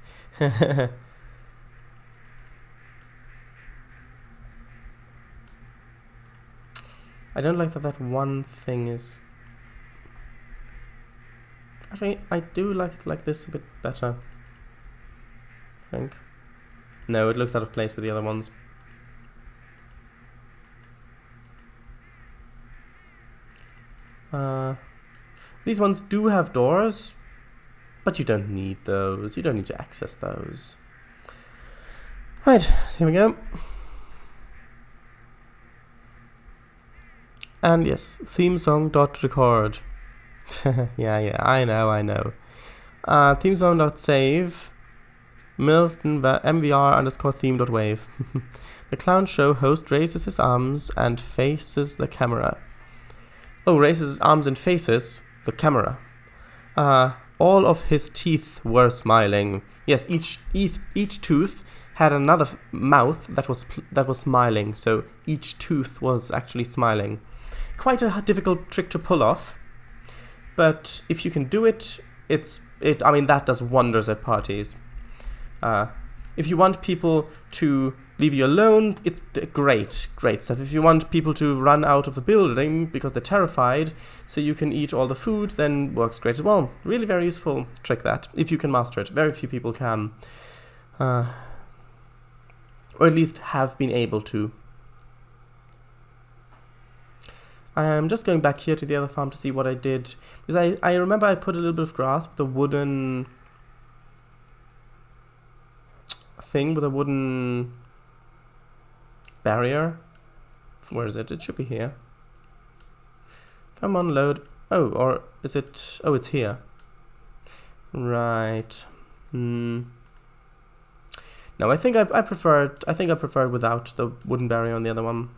A: I don't like that one thing is... Actually, I do like it like this a bit better. I think. No, it looks out of place with the other ones. These ones do have doors, but you don't need those. You don't need to access those. Right, here we go. And yes, theme song.record. yeah, I know. Theme song.save. Milton mvr_theme.wave. The clown show host raises his arms and faces the camera. Oh, raises his arms and faces the camera. All of his teeth were smiling. Yes, each tooth had another mouth that was smiling. So each tooth was actually smiling. Quite a difficult trick to pull off, but if you can do it, I mean, that does wonders at parties. If you want people to leave you alone, it's great stuff. If you want people to run out of the building because they're terrified, so you can eat all the food, then works great as well. Really very useful trick that, if you can master it. Very few people can. Or at least have been able to. I'm just going back here to the other farm to see what I did. Because I remember I put a little bit of grass with a wooden thing, with a wooden barrier. Where is it? It should be here. Come on, load. Oh, or is it? Oh, it's here. Right. No, I think I preferred without the wooden barrier on the other one.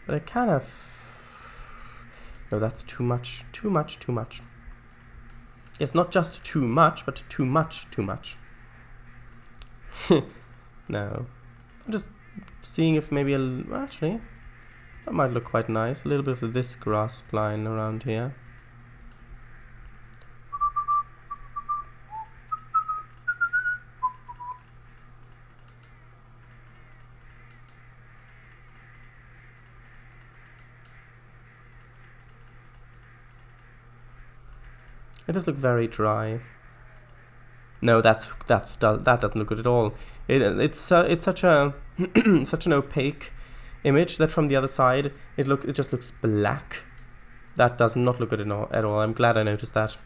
A: But I kind of... No, that's too much. Too much. Yes, not just too much, but too much. No. I'm just seeing if maybe actually, that might look quite nice. A little bit of this grass line around here. It does look very dry. No, that doesn't look good at all. It's such a such an opaque image that from the other side it just looks black. That does not look good at all. I'm glad I noticed that.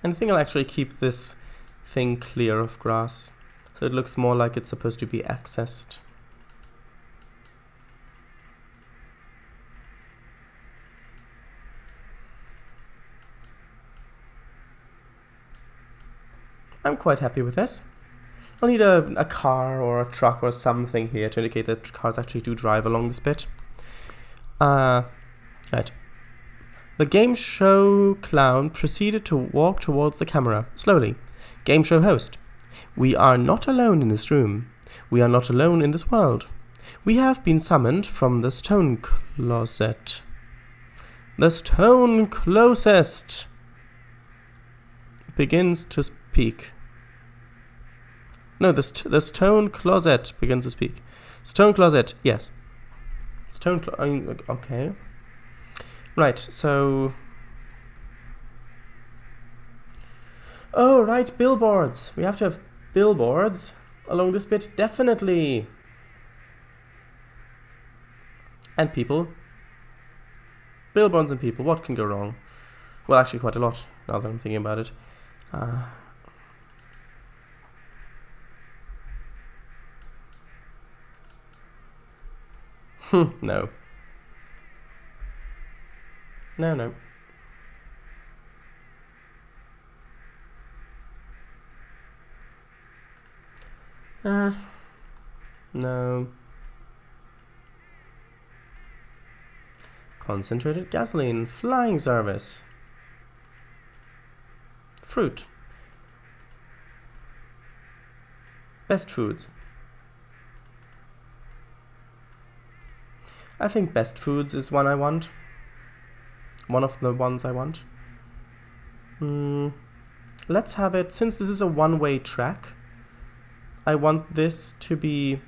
A: And I think I'll actually keep this thing clear of grass, so it looks more like it's supposed to be accessed. I'm quite happy with this. I'll need a car or a truck or something here to indicate that cars actually do drive along this bit. Right. The game show clown proceeded to walk towards the camera, slowly. Game show host. We are not alone in this room. We are not alone in this world. We have been summoned from the stone closet. The stone closest begins to speak. No, the stone closet begins to speak. Stone closet, yes. Okay. Right, so... Oh, right, billboards. We have to have billboards along this bit, definitely. And people. Billboards and people, what can go wrong? Well, actually quite a lot, now that I'm thinking about it. No. No. No. Concentrated gasoline, flying service. Fruit. Best foods. I think best foods is one I want. One of the ones I want. Let's have it, since this is a one-way track, I want this to be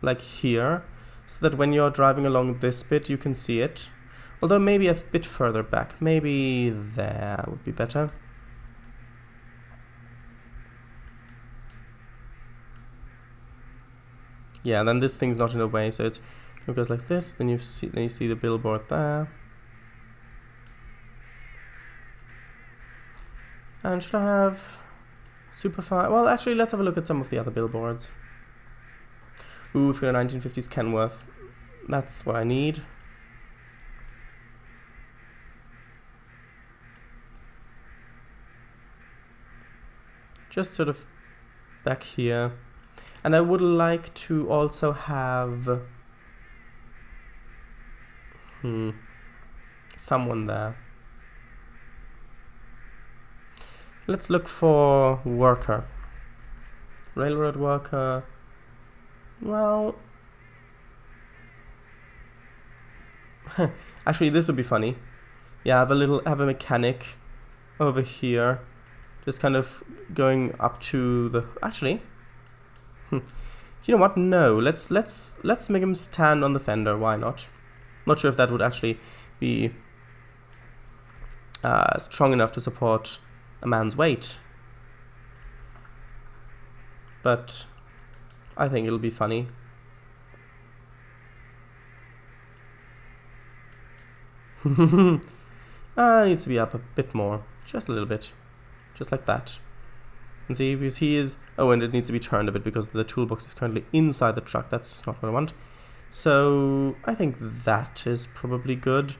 A: like here, so that when you're driving along this bit you can see it. Although maybe a bit further back, maybe there would be better. Yeah, then this thing's not in the way, so it goes like this. Then you see the billboard there. And should I have Superfly? Well, actually, let's have a look at some of the other billboards. Ooh, we've got a 1950s Kenworth. That's what I need. Just sort of back here. And I would like to also have someone there. Let's look for worker. Railroad worker. Well, actually this would be funny. Yeah, have a mechanic over here, just kind of going up to the. Actually, you know what? No, let's make him stand on the fender. Why not? Not sure if that would actually be strong enough to support a man's weight, but I think it'll be funny. It needs to be up a bit more, just a little bit, just like that. And see, because he is. Oh, and it needs to be turned a bit because the toolbox is currently inside the truck. That's not what I want. So I think that is probably good.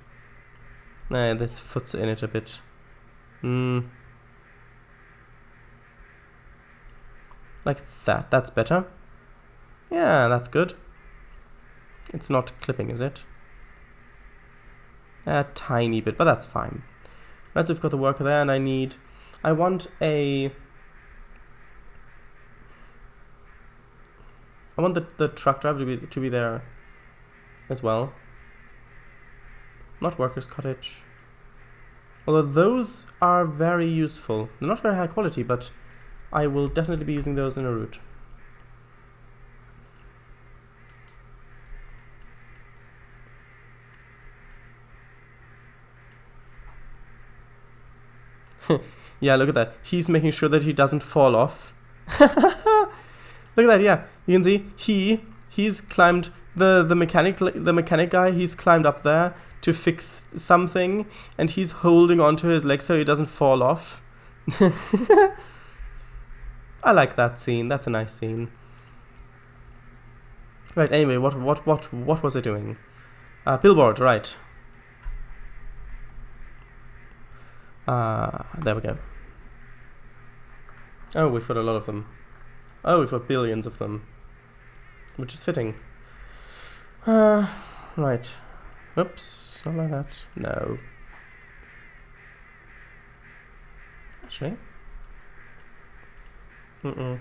A: This foot's in it a bit. Like that. That's better. Yeah, that's good. It's not clipping, is it? A tiny bit, but that's fine. Right, so we've got the worker there, and I want the truck driver to be there as well. Not workers' cottage. Although those are very useful. They're not very high quality, but I will definitely be using those in a route. Yeah, look at that. He's making sure that he doesn't fall off. Look at that, yeah. You can see he's climbed the mechanic guy, he's climbed up there to fix something, and he's holding onto his leg so he doesn't fall off. I like that scene. That's a nice scene. Right, anyway, what was I doing? Billboard, right. There we go. Oh, we've got a lot of them. Oh, we've got billions of them. Which is fitting. Right. Oops, not like that. No. Actually. Mm-mm.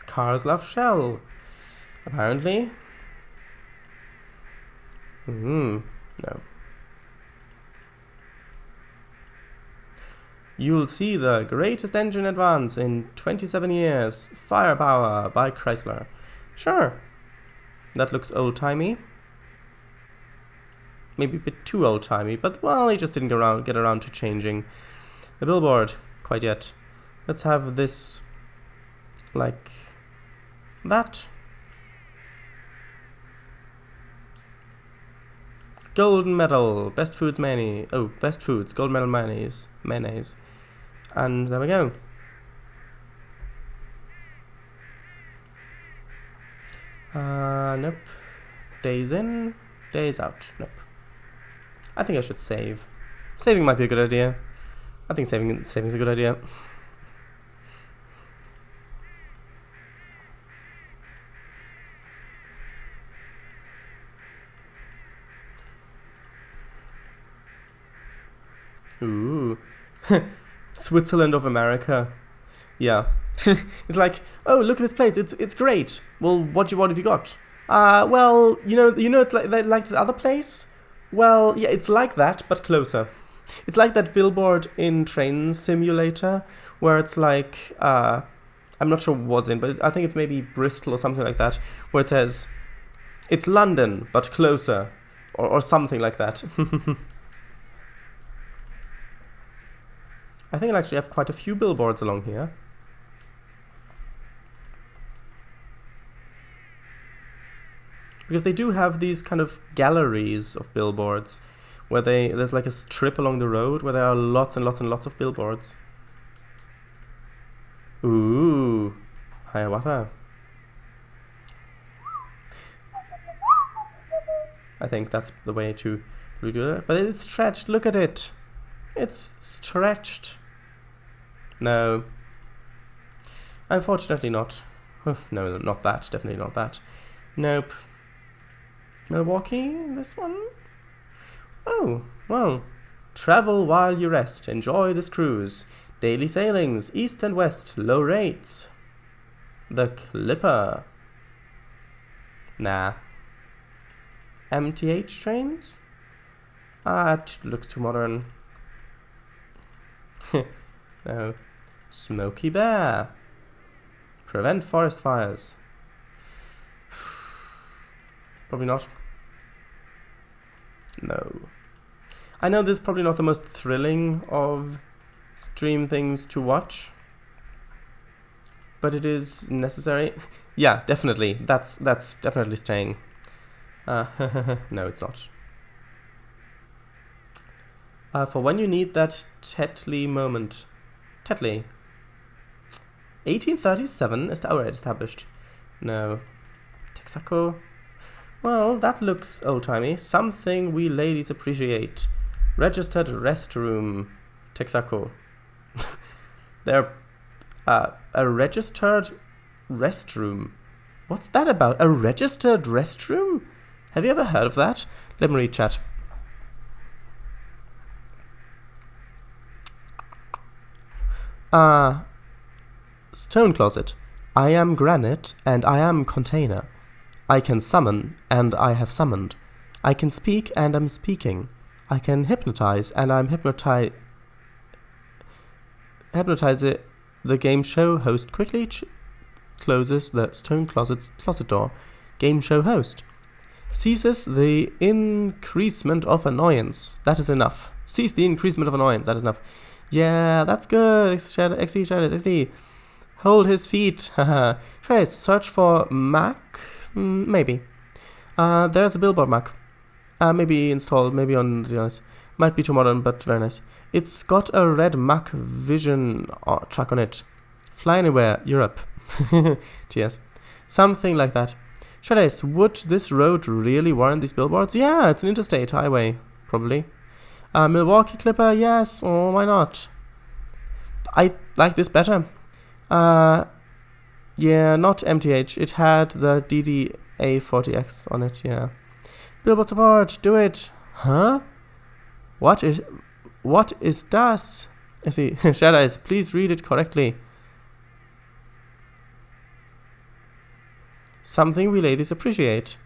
A: Cars love Shell, apparently. No. You'll see the greatest engine advance in 27 years. Firepower by Chrysler. Sure. That looks old-timey. Maybe a bit too old-timey, but well, he just didn't get around to changing the billboard quite yet. Let's have this like that. Golden medal, best foods mayonnaise. Oh, best foods, gold medal mayonnaise. And there we go. Nope. Days in, days out. Nope. I think I should save. Saving might be a good idea. I think saving's a good idea. Ooh. Switzerland of America. Yeah. It's like, oh, look at this place. It's great. Well, what have you got? Well, you know, it's like the other place. Well, yeah, it's like that, but closer. It's like that billboard in Trainz Simulator, where it's like, I'm not sure what's in, but I think it's maybe Bristol or something like that, where it says, it's London, but closer, or something like that. I think I'll actually have quite a few billboards along here. Because they do have these kind of galleries of billboards, where there's like a strip along the road where there are lots and lots and lots of billboards. Ooh, Hiawatha. I think that's the way to do it. But it's stretched, look at it. It's stretched. No. Unfortunately not. No, not that. Definitely not that. Nope. Milwaukee, this one? Oh, well. Travel while you rest. Enjoy this cruise. Daily sailings, east and west, low rates. The Clipper. Nah. MTH trains? It looks too modern. No. Smoky Bear. Prevent forest fires. Probably not. No. I know this is probably not the most thrilling of stream things to watch, but it is necessary. Yeah, definitely. That's definitely staying. No, it's not. For when you need that Tetley moment. Tetley. 1837 is already established. No. Texaco. Well, that looks old-timey. Something we ladies appreciate. Registered restroom. Texaco. They're a registered restroom. What's that about? A registered restroom? Have you ever heard of that? Let me read chat. Stone closet. I am granite and I am container. I can summon and I have summoned. I can speak and I'm speaking. I can hypnotize and I'm hypnotize it. The game show host quickly closes the stone closet's closet door. Game show host ceases the increasement of annoyance. That is enough. Cease the increasement of annoyance. That is enough. Yeah, that's good. XD. Hold his feet. Haha. Trace, search for Mac. Maybe. There's a billboard Mac. Maybe installed. Maybe on the device. Might be too modern, but very nice. It's got a red Mac Vision track on it. Fly anywhere, Europe. Cheers. Something like that. Trace, would this road really warrant these billboards? Yeah, it's an interstate highway, probably. Milwaukee Clipper, yes, or why not? I like this better. Yeah, not MTH. It had the DDA40X on it, yeah. Billboard support, do it. Huh? What is das? I see. Shadows, please read it correctly. Something we ladies appreciate.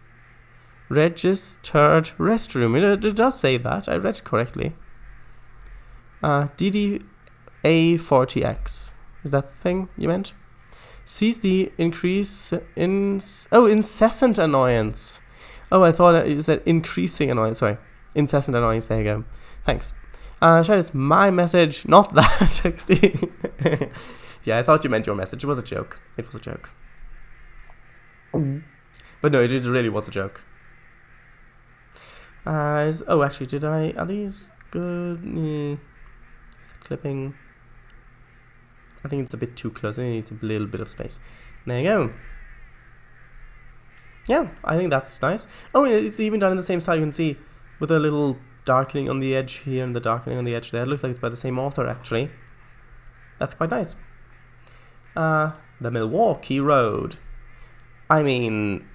A: Registered restroom. It does say that. I read it correctly. DDA40X. Is that the thing you meant? Sees the increase in... Oh, incessant annoyance. Oh, I thought you said increasing annoyance. Sorry. Incessant annoyance. There you go. Thanks. Shadows, my message, not that. XD. Yeah, I thought you meant your message. It was a joke. It was a joke. But no, it really was a joke. Oh, actually, did I... Are these good? Is that clipping? I think it's a bit too close. I need a little bit of space. There you go. Yeah, I think that's nice. Oh, it's even done in the same style. You can see with a little darkening on the edge here and the darkening on the edge there. It looks like it's by the same author, actually. That's quite nice. The Milwaukee Road. I mean,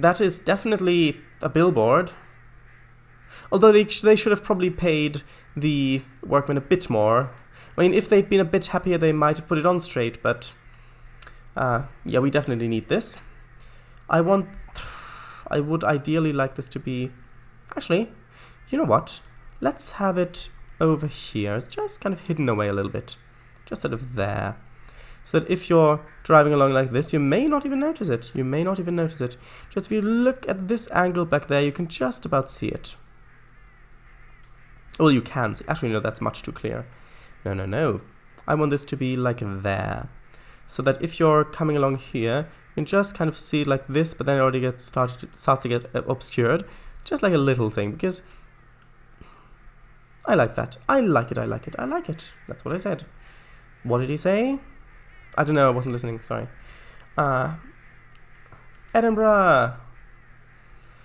A: that is definitely a billboard. Although they should have probably paid the workmen a bit more. I mean, if they'd been a bit happier, they might have put it on straight, but... yeah, we definitely need this. I would ideally like this to be... Actually, you know what? Let's have it over here. It's just kind of hidden away a little bit. Just sort of there. So that if you're driving along like this, you may not even notice it. You may not even notice it. Just if you look at this angle back there, you can just about see it. Well, you can see. Actually, no, that's much too clear. No, no, no. I want this to be like there. So that if you're coming along here, you can just kind of see it like this, but then it already starts to get obscured. Just like a little thing, because I like that. I like it, I like it, I like it. That's what I said. What did he say? I don't know, I wasn't listening, sorry. Edinburgh.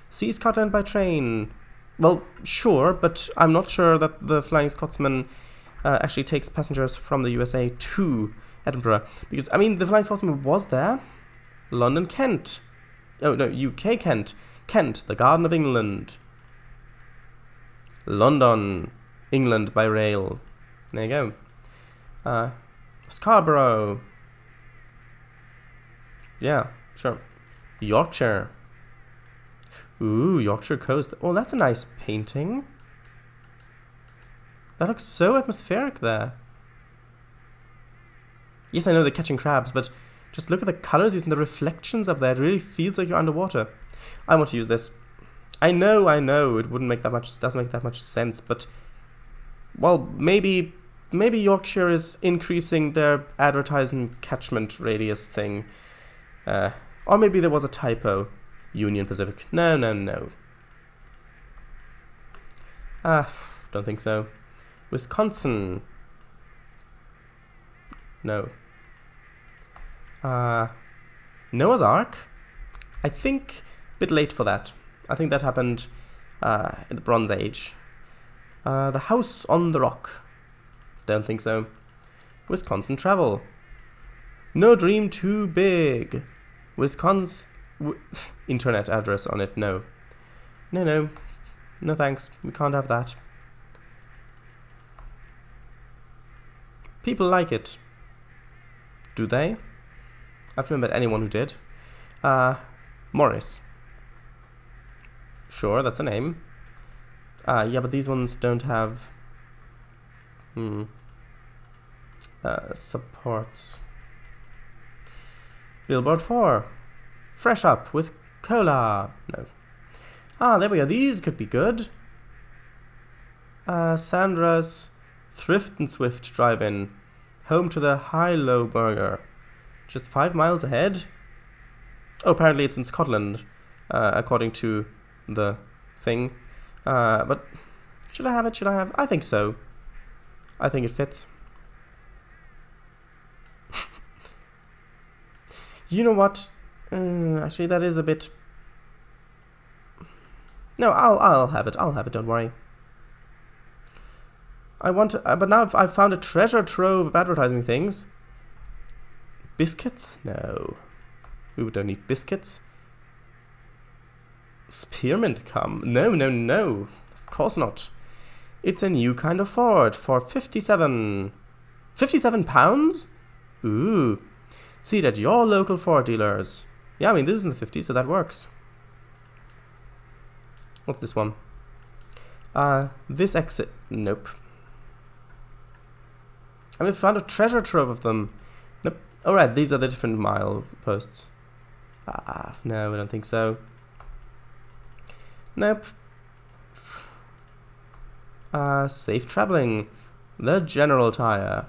A: Sea Scotland by train. Well, sure, but I'm not sure that the Flying Scotsman actually takes passengers from the USA to Edinburgh. Because, I mean, the Flying Scotsman was there. London, Kent. Oh, no, UK, Kent. Kent, the Garden of England. London, England by rail. There you go. Scarborough. Yeah, sure. Yorkshire. Ooh, Yorkshire coast. Oh, that's a nice painting. That looks so atmospheric there. Yes, I know they're catching crabs, but just look at the colors using the reflections up there. It really feels like you're underwater. I want to use this. I know, it doesn't make that much sense, but well, maybe Yorkshire is increasing their advertising catchment radius thing. Or maybe there was a typo. Union Pacific. No. Don't think so. Wisconsin. No. Noah's Ark. I think a bit late for that. I think that happened in the Bronze Age. The House on the Rock. Don't think so. Wisconsin Travel. No dream too big. Wisconsin... internet address on it. No. No thanks. We can't have that. People like it. Do they? I've never met anyone who did. Morris. Sure, that's a name. Yeah, but these ones don't have supports. Billboard 4. Fresh up with cola. No. There we go. These could be good. Sandra's Thrift and Swift Drive-In. Home to the High-Low Burger. Just 5 miles ahead. Oh, apparently it's in Scotland, according to the thing. But should I have it? I think so. I think it fits. You know what? Actually, that is a bit... No, I'll have it. Don't worry. I want to, but now I've found a treasure trove of advertising things. Biscuits? No. We don't need biscuits. Spearmint cum? No. Of course not. It's a new kind of Ford for 57. 57 pounds? Ooh. See it at your local Ford dealers. Yeah, I mean, this is in the 50s, so that works. What's this one? This exit. Nope. I mean, found a treasure trove of them. Nope. Oh, right, these are the different mile posts. No, I don't think so. Nope. Safe traveling. The general tire.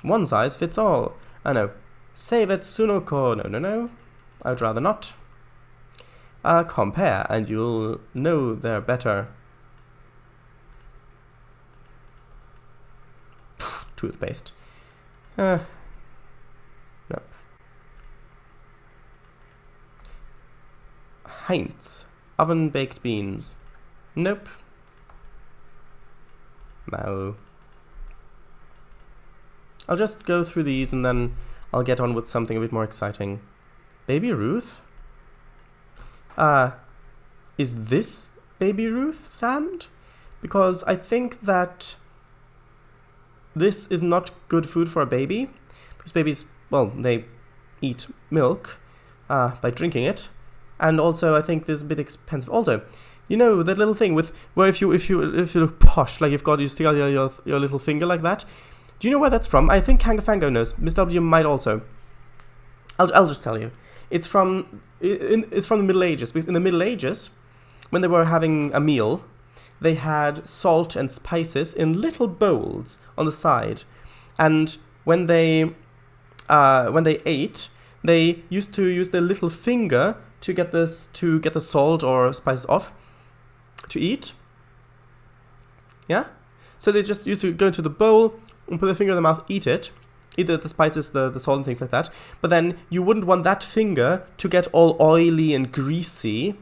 A: One size fits all. I know. Save it, Sunoko. No. I would rather not. Compare, and you'll know they're better. Toothpaste. Nope. Heinz. Oven baked beans. Nope. No. I'll just go through these and then I'll get on with something a bit more exciting. Baby Ruth? Is this Baby Ruth sand? Because I think that this is not good food for a baby. Because babies, well, they eat milk by drinking it. And also I think this is a bit expensive. Also, you know that little thing with where if you look posh, like you stick out your little finger like that. Do you know where that's from? I think Kangafango knows. Miss W might also. I'll just tell you. It's from the Middle Ages. Because in the Middle Ages, when they were having a meal, they had salt and spices in little bowls on the side, and when they ate, they used to use their little finger to get the salt or spices off to eat. Yeah, so they just used to go into the bowl and put their finger in the mouth, eat it. Either the spices, the salt and things like that. But then you wouldn't want that finger to get all oily and greasy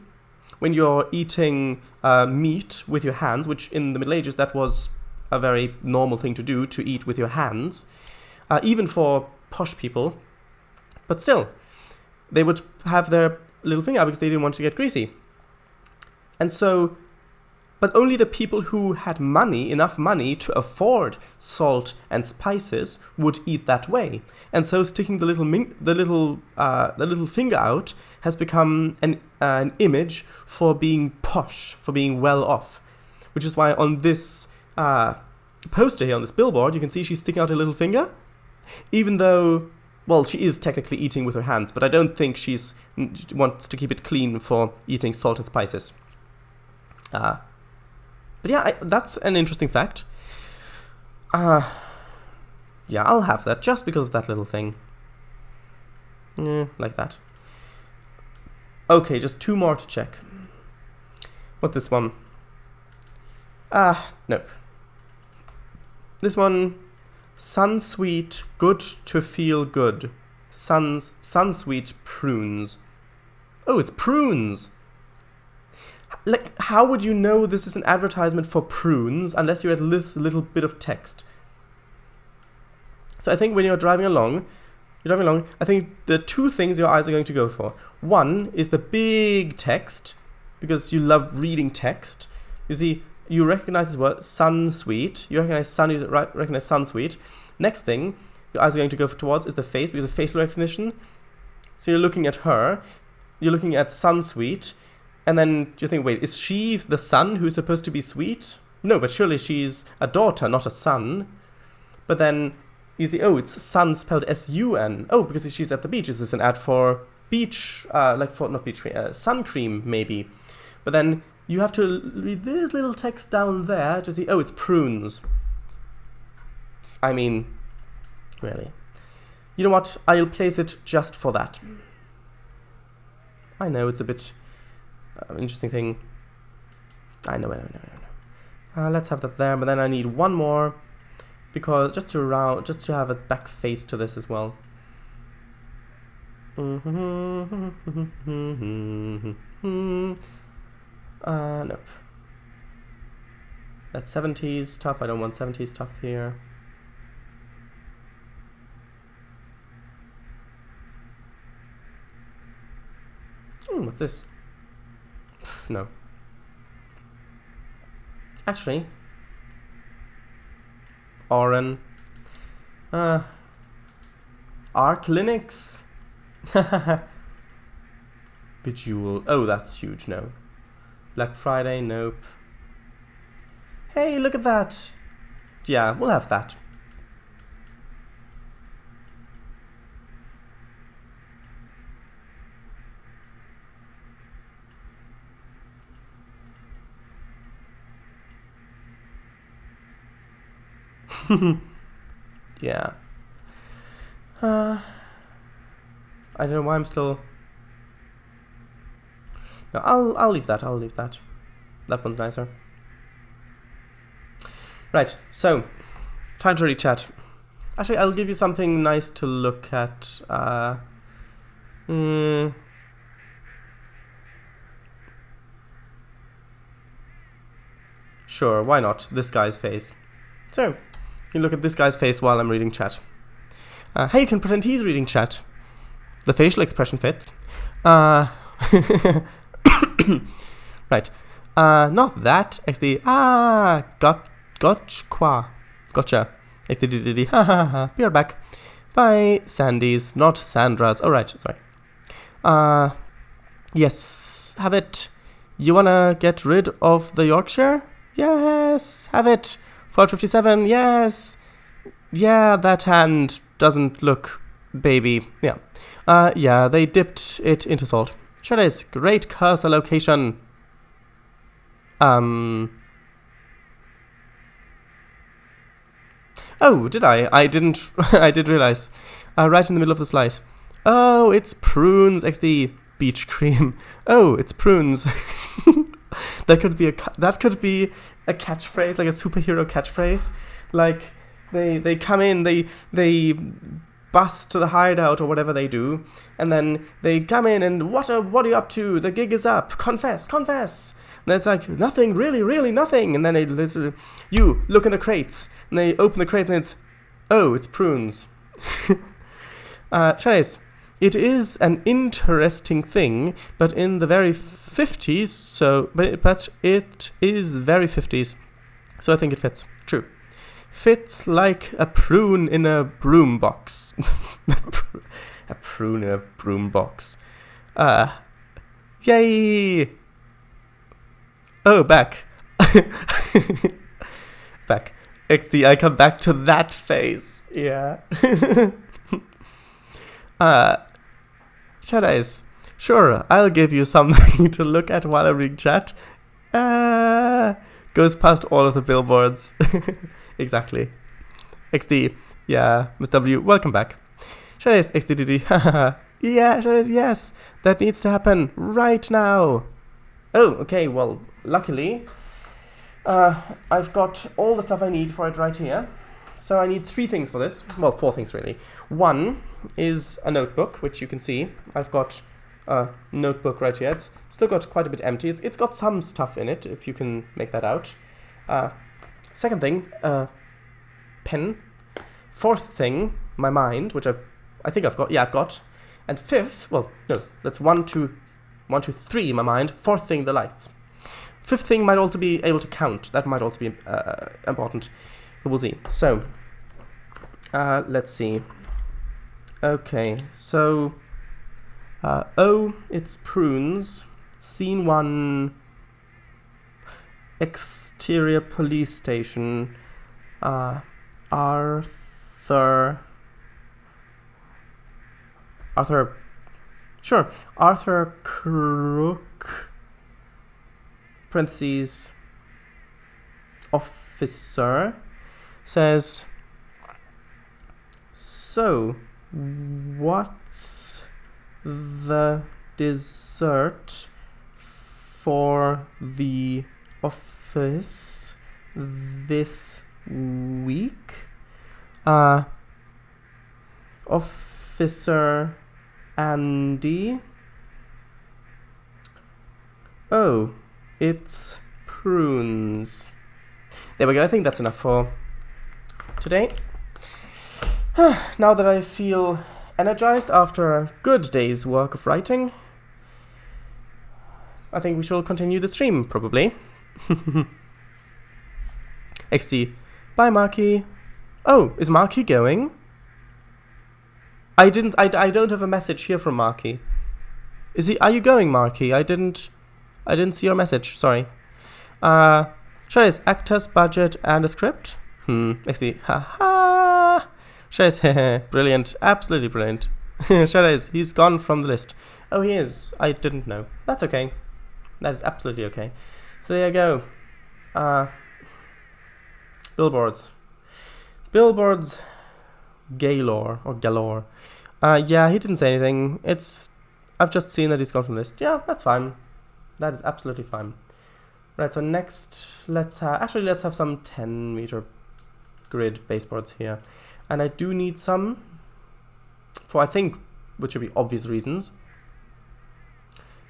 A: when you're eating meat with your hands, which in the Middle Ages that was a very normal thing to do, to eat with your hands, even for posh people. But still, they would have their little finger out because they didn't want to get greasy. And so, but only the people who had enough money to afford salt and spices would eat that way. And so sticking the little finger out has become an image for being posh, for being well off. Which is why on this poster here, on this billboard, you can see she's sticking out her little finger. Even though, well, she is technically eating with her hands, but I don't think she wants to keep it clean for eating salt and spices. But yeah, that's an interesting fact. Yeah, I'll have that just because of that little thing. Like that. Okay, just two more to check. What's this one? Nope. This one, Sunsweet, good to feel good. Sunsweet prunes. Oh, it's prunes! Like, how would you know this is an advertisement for prunes unless you had this little bit of text? So I think when you're driving along, I think the two things your eyes are going to go for. One is the big text, because you love reading text. You see, you recognize this word, Sunsweet. You recognize Sunsweet. Next thing your eyes are going to go towards is the face, because of facial recognition. So you're looking at her, you're looking at Sunsweet, and then you think, wait, is she the son who's supposed to be sweet? No, but surely she's a daughter, not a son. But then you see, oh, it's sun spelled S-U-N. Oh, because she's at the beach. Is this an ad for beach, sun cream, maybe? But then you have to read this little text down there to see, oh, it's prunes. I mean, really. You know what? I'll place it just for that. I know, it's a bit... interesting thing. I know. Let's have that there, but then I need one more, because just to have a back face to this as well. Nope. That's 70s stuff. I don't want 70s stuff here. What's this? No. Actually, Oren. Arc Linux. Bejewel. Oh, that's huge. No. Black Friday. Nope. Hey, look at that. Yeah, we'll have that. Yeah. I don't know why I'm still... No, I'll leave that. I'll leave that. That one's nicer. Right, so time to read chat. Actually, I'll give you something nice to look at. Sure, why not? This guy's face. So, you look at this guy's face while I'm reading chat. Hey, you can pretend he's reading chat. The facial expression fits. Right. Not that. XD. Gotcha. XD. Ha ha ha. Be right back. Bye. Sandy's, not Sandra's. Oh, right. Sorry. Yes. Have it. You wanna get rid of the Yorkshire? Yes. Have it. 457. Yes. Yeah, that hand doesn't look baby. Yeah. Yeah, they dipped it into salt. Sure is. Great cursor location. Oh, did I? I didn't. I did realize. Right in the middle of the slice. Oh, it's prunes. XD. Beach cream. Oh, it's prunes. That could be a catchphrase, like a superhero catchphrase. Like they come in, they bust to the hideout or whatever they do, and then they come in and what are you up to? The gig is up. Confess. And it's like nothing, really nothing. And then they listen. You look in the crates, and they open the crates, and it's prunes. Trainz, it is an interesting thing, but in the very 50s. But it is very 50s, so I think it fits. True. Fits like a prune in a broom box. A prune in a broom box. Yay! Oh, back. Back. XD, I come back to that face. Yeah. Trainz, sure, I'll give you something to look at while I'm reading chat. Goes past all of the billboards. Exactly. XD, yeah, Miss W, welcome back. Trainz, XDDD, yeah, Trainz, yes, that needs to happen right now. Oh, okay, well, luckily, I've got all the stuff I need for it right here. So I need 3 things for this. Well, 4 things really. One is a notebook, which you can see. I've got a notebook right here. It's still got quite a bit empty. It's got some stuff in it, if you can make that out. Second thing, pen. 4th thing, my mind, which I think I've got. Yeah, I've got. And 5th, well, no, that's 1, 2, 3, my mind. 4th thing, the lights. 5th thing might also be able to count. That might also be important. We'll see. So, let's see. Okay, so, O, it's prunes. Scene 1, exterior police station. Arthur, sure, Arthur Crook, parentheses, officer, says, so, what's the dessert for the office this week? Officer Andy. Oh, it's prunes. There we go. I think that's enough for today. Now that I feel energized after a good day's work of writing, I think we shall continue the stream, probably. XD. Bye, Marky. Oh, is Marky going? I don't have a message here from Marky. Are you going, Marky? I didn't see your message, sorry. Trainz, actors, budget, and a script? Actually, haha. Trainz, brilliant, absolutely brilliant. Trainz, he's gone from the list. Oh, he is. I didn't know. That's okay. That is absolutely okay. So there you go. Billboards. Billboards galore. Yeah, he didn't say anything. I've just seen that he's gone from the list. Yeah, that's fine. That is absolutely fine. Right, so next, let's have some 10-meter grid baseboards here. And I do need some, for I think, which would be obvious reasons.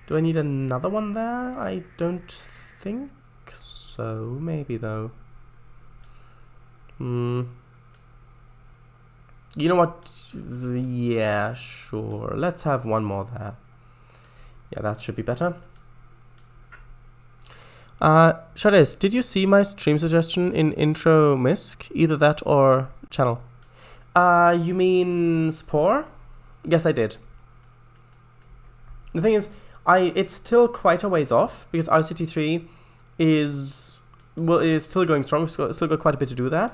A: Do I need another one there? I don't think so. Maybe, though. You know what? Yeah, sure. Let's have one more there. Yeah, that should be better. Trainz, did you see my stream suggestion in intro misc? Either that or channel. You mean Spore? Yes, I did. The thing is, it's still quite a ways off because RCT3 is still going strong. We've still got quite a bit to do there.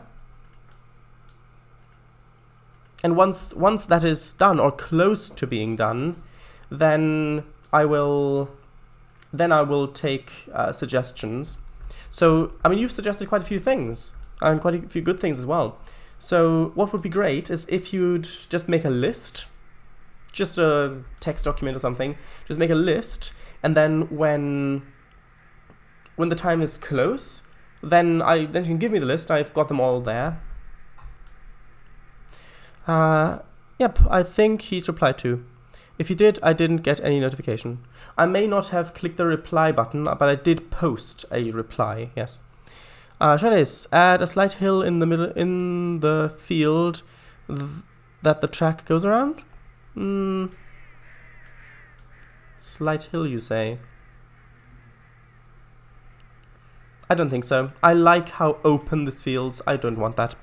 A: And once that is done or close to being done, then I will take suggestions. So I mean, you've suggested quite a few things and quite a few good things as well. So what would be great is if you'd just make a list, just a text document or something. Just make a list, and then when the time is close, then you can give me the list. I've got them all there. Yep, I think he's replied to. If he did, I didn't get any notification. I may not have clicked the reply button, but I did post a reply, yes. Trainz, add a slight hill in the middle, in the field that the track goes around? Slight hill, you say? I don't think so. I like how open this feels. I don't want that.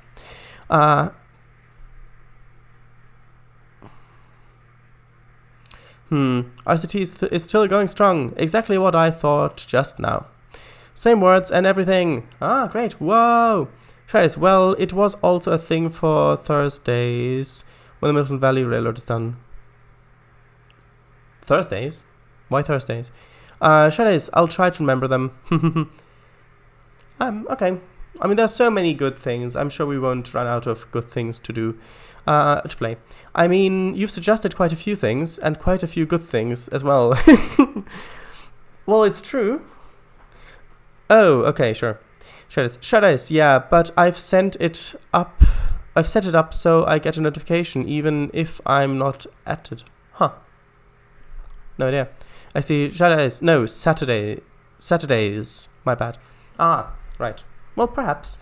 A: RCT is still going strong. Exactly what I thought just now. Same words and everything. Ah, great. Whoa. Trainz, well, it was also a thing for Thursdays when the Milton Valley Railroad is done. Thursdays? Why Thursdays? Trainz, I'll try to remember them. Okay. I mean, there's so many good things. I'm sure we won't run out of good things to do. To play. I mean, you've suggested quite a few things, and quite a few good things as well. Well, it's true. Oh, okay, sure. Trainz, yeah, but I've set it up so I get a notification even if I'm not at it. Huh. No idea. I see Trainz. No, Saturdays. My bad. Ah, right. Well, perhaps.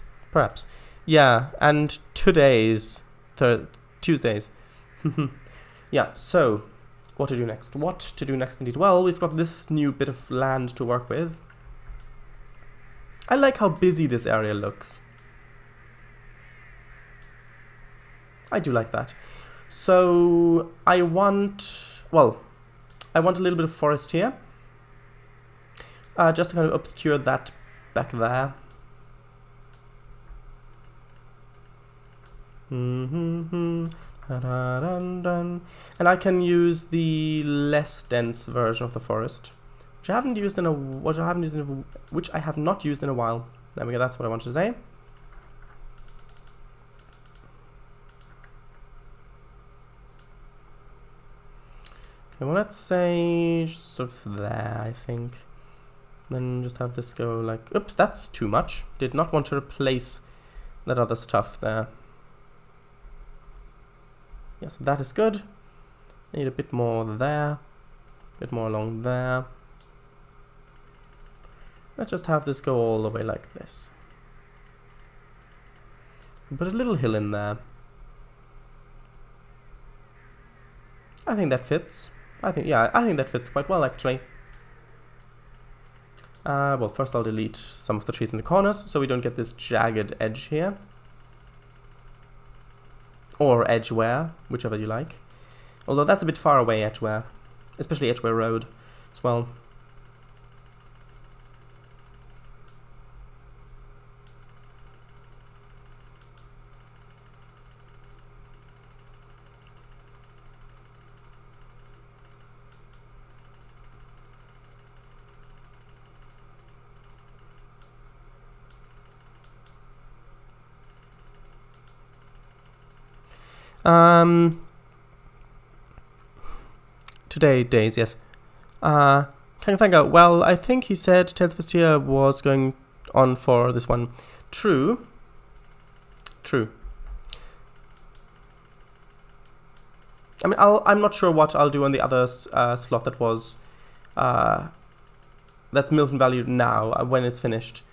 A: Yeah, and today's Tuesdays. Yeah, so what to do next? Indeed? Well, we've got this new bit of land to work with. I like how busy this area looks. I do like that. So I want a little bit of forest here. Just to kind of obscure that back there. And I can use the less dense version of the forest, which I have not used in a while. There we go. That's what I wanted to say. Okay, well, let's say just sort of there, I think. Then just have this go like, oops, that's too much. Did not want to replace that other stuff there. Yeah, so that is good. I need a bit more there, a bit more along there. Let's just have this go all the way like this. Put a little hill in there. I think that fits. I think that fits quite well, actually. Well, first I'll delete some of the trees in the corners so we don't get this jagged edge here. or Edgware, whichever you like. Although that's a bit far away, Edgware, especially Edgware Road as well. Today, days, yes. Can you find out? Well, I think he said Tales of Vestia was going on for this one. True. True. I mean, I'm not sure what I'll do on the other slot that was... that's Milton Value now, when it's finished.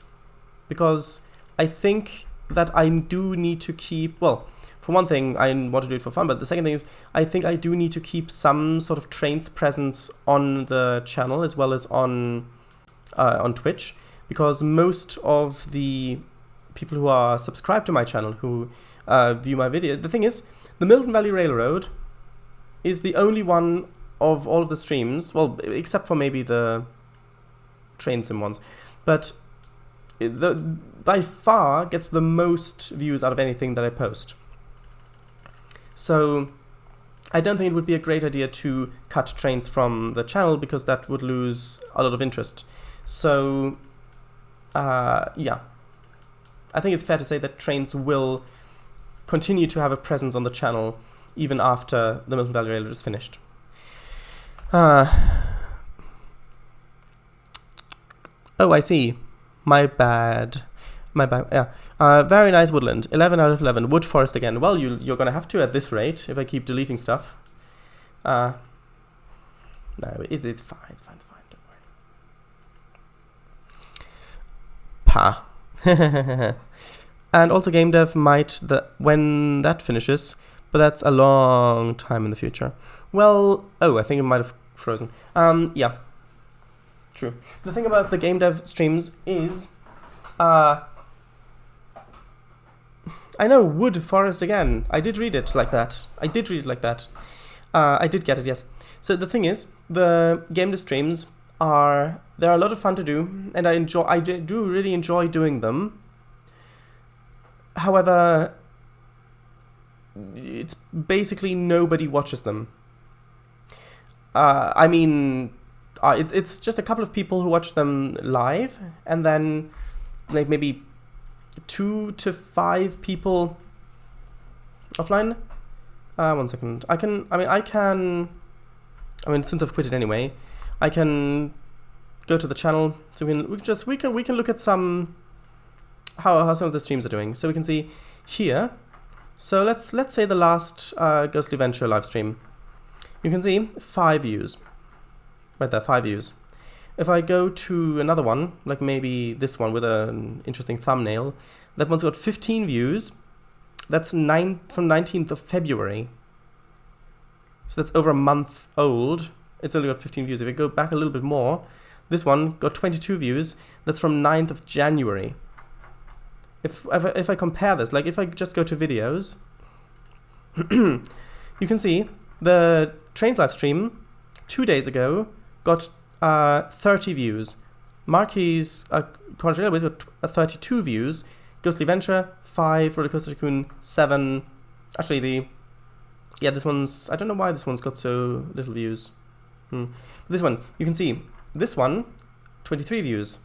A: Because I think that I do need to keep... Well, for one thing, I want to do it for fun, but the second thing is I think I do need to keep some sort of Trainz presence on the channel as well as on Twitch, because most of the people who are subscribed to my channel, who view my video, the thing is, the Milton Valley Railroad is the only one of all of the streams, well, except for maybe the train sim ones, but by far gets the most views out of anything that I post. So I don't think it would be a great idea to cut Trainz from the channel, because that would lose a lot of interest. So yeah, I think it's fair to say that Trainz will continue to have a presence on the channel even after the Milton Valley Railroad is finished. Oh, I see. My bad. My bad, yeah. Very nice woodland. 11 out of 11. Wood forest again. Well, you're going to have to at this rate if I keep deleting stuff. No, it's fine. It's fine. Don't worry. Pa. And also game dev might, when that finishes, but that's a long time in the future. Well, oh, I think it might have frozen. Yeah. True. The thing about the game dev streams is... I know, wood, forest again. I did read it like that. I did get it, yes. So the thing is, the game dev streams they're a lot of fun to do, and I do really enjoy doing them. However, it's basically nobody watches them. I mean, it's just a couple of people who watch them live, and then like maybe 2 to 5 people offline. 1 second. I mean, since I've quit it anyway, I can go to the channel, so we can look at some how some of the streams are doing. So we can see here. So let's say the last Ghostly Venture live stream. You can see 5 views. Right there, 5 views. If I go to another one, like maybe this one with an interesting thumbnail, that one's got 15 views. That's from 19th of February. So that's over a month old. It's only got 15 views. If I go back a little bit more, this one got 22 views. That's from 9th of January. If I compare this, like if I just go to videos, you can see the Trainz live stream 2 days ago got 30 views. Marquis Country Railways got 32 views. Ghostly Venture 5. Roller Coaster Tycoon 7. Actually, this one's, I don't know why this one's got so little views. This one, you can see this one 23 views.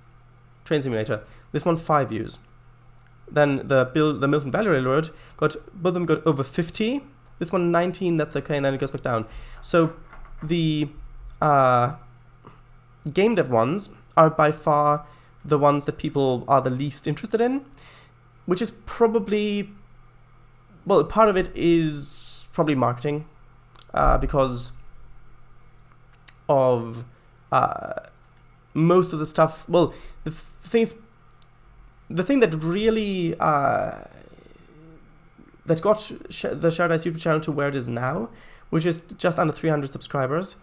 A: Train Simulator. This one 5 views. Then the Milton Valley Railroad both of them got over 50. This one 19. That's okay, and then it goes back down. So the game dev ones are by far the ones that people are the least interested in, which is probably, well, part of it is probably marketing, because of most of the stuff. Well, the thing that really that got the Shared Ice YouTube channel to where it is now, which is just under 300 subscribers,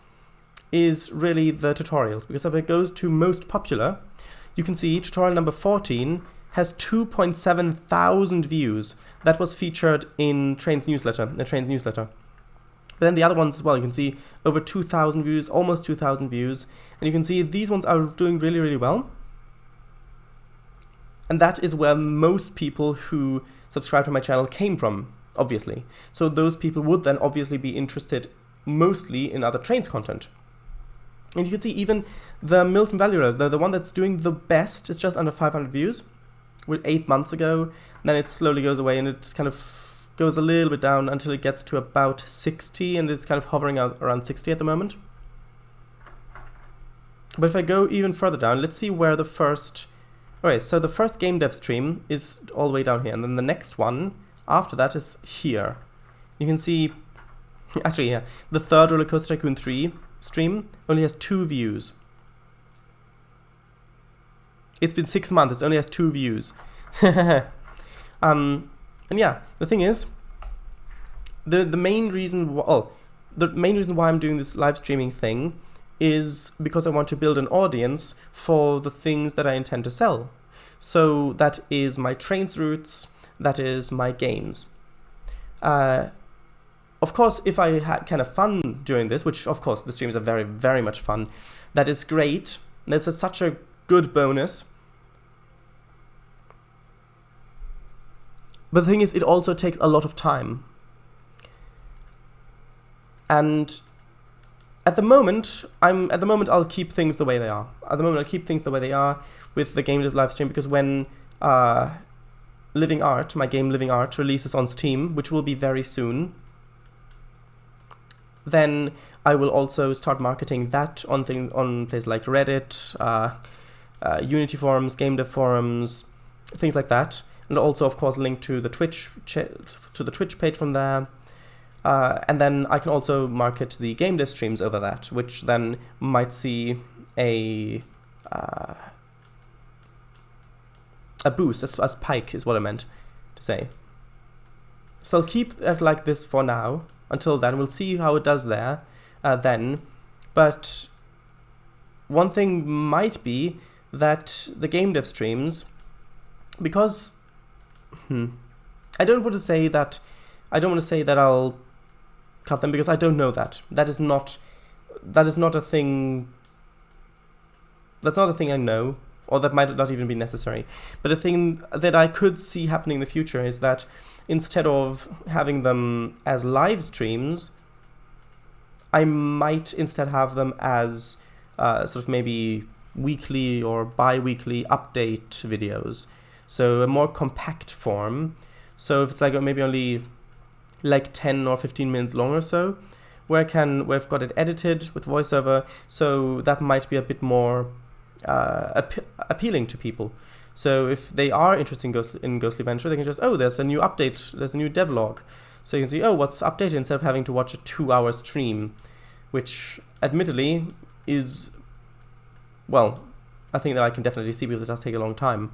A: is really the tutorials. Because if it goes to most popular, you can see tutorial number 14 has 2.7 thousand views. That was featured in Trainz newsletter, the Trainz newsletter. But then the other ones as well, you can see over 2,000 views, almost 2,000 views. And you can see these ones are doing really, really well. And that is where most people who subscribe to my channel came from, obviously. So those people would then obviously be interested mostly in other Trainz content. And you can see even the Milton value, the one that's doing the best, is just under 500 views, with 8 months ago. Then it slowly goes away and it kind of goes a little bit down until it gets to about 60, and it's kind of hovering out around 60 at the moment. But if I go even further down, let's see where the first... Okay, so the first game dev stream is all the way down here, and then the next one after that is here. You can see, actually, yeah, the third Roller Coaster Tycoon 3 stream only has 2 views. It's been 6 months, it only has 2 views. And yeah, the thing is, the main reason why I'm doing this live streaming thing is because I want to build an audience for the things that I intend to sell. So that is my Trainz routes, that is my games. Of course, if I had kind of fun during this, which of course the streams are very, very much fun, that is great. That's such a good bonus. But the thing is, it also takes a lot of time. And at the moment, I'll keep things the way they are. At the moment, I'll keep things the way they are with the game live stream, because when Living Art, my game Living Art, releases on Steam, which will be very soon, then I will also start marketing that on places like Reddit, Unity forums, game dev forums, things like that, and also of course link to the Twitch page from there. And then I can also market the game dev streams over that, which then might see a boost, a spike is what I meant to say. So I'll keep it like this for now. Until then, we'll see how it does there then. But one thing might be that the game dev streams, because I don't want to say that I'll cut them, because I don't know that. That is not a thing. That's not a thing I know, or that might not even be necessary. But a thing that I could see happening in the future is that instead of having them as live streams, I might instead have them as sort of maybe weekly or bi-weekly update videos. So a more compact form. So if it's like maybe only like 10 or 15 minutes long or so, where I've got it edited with voiceover, so that might be a bit more appealing to people. So if they are interested in Ghostly Venture, they can just, oh, there's a new update, there's a new devlog. So you can see, oh, what's updated, instead of having to watch a 2-hour stream, which admittedly is, well, I think that I can definitely see, because it does take a long time.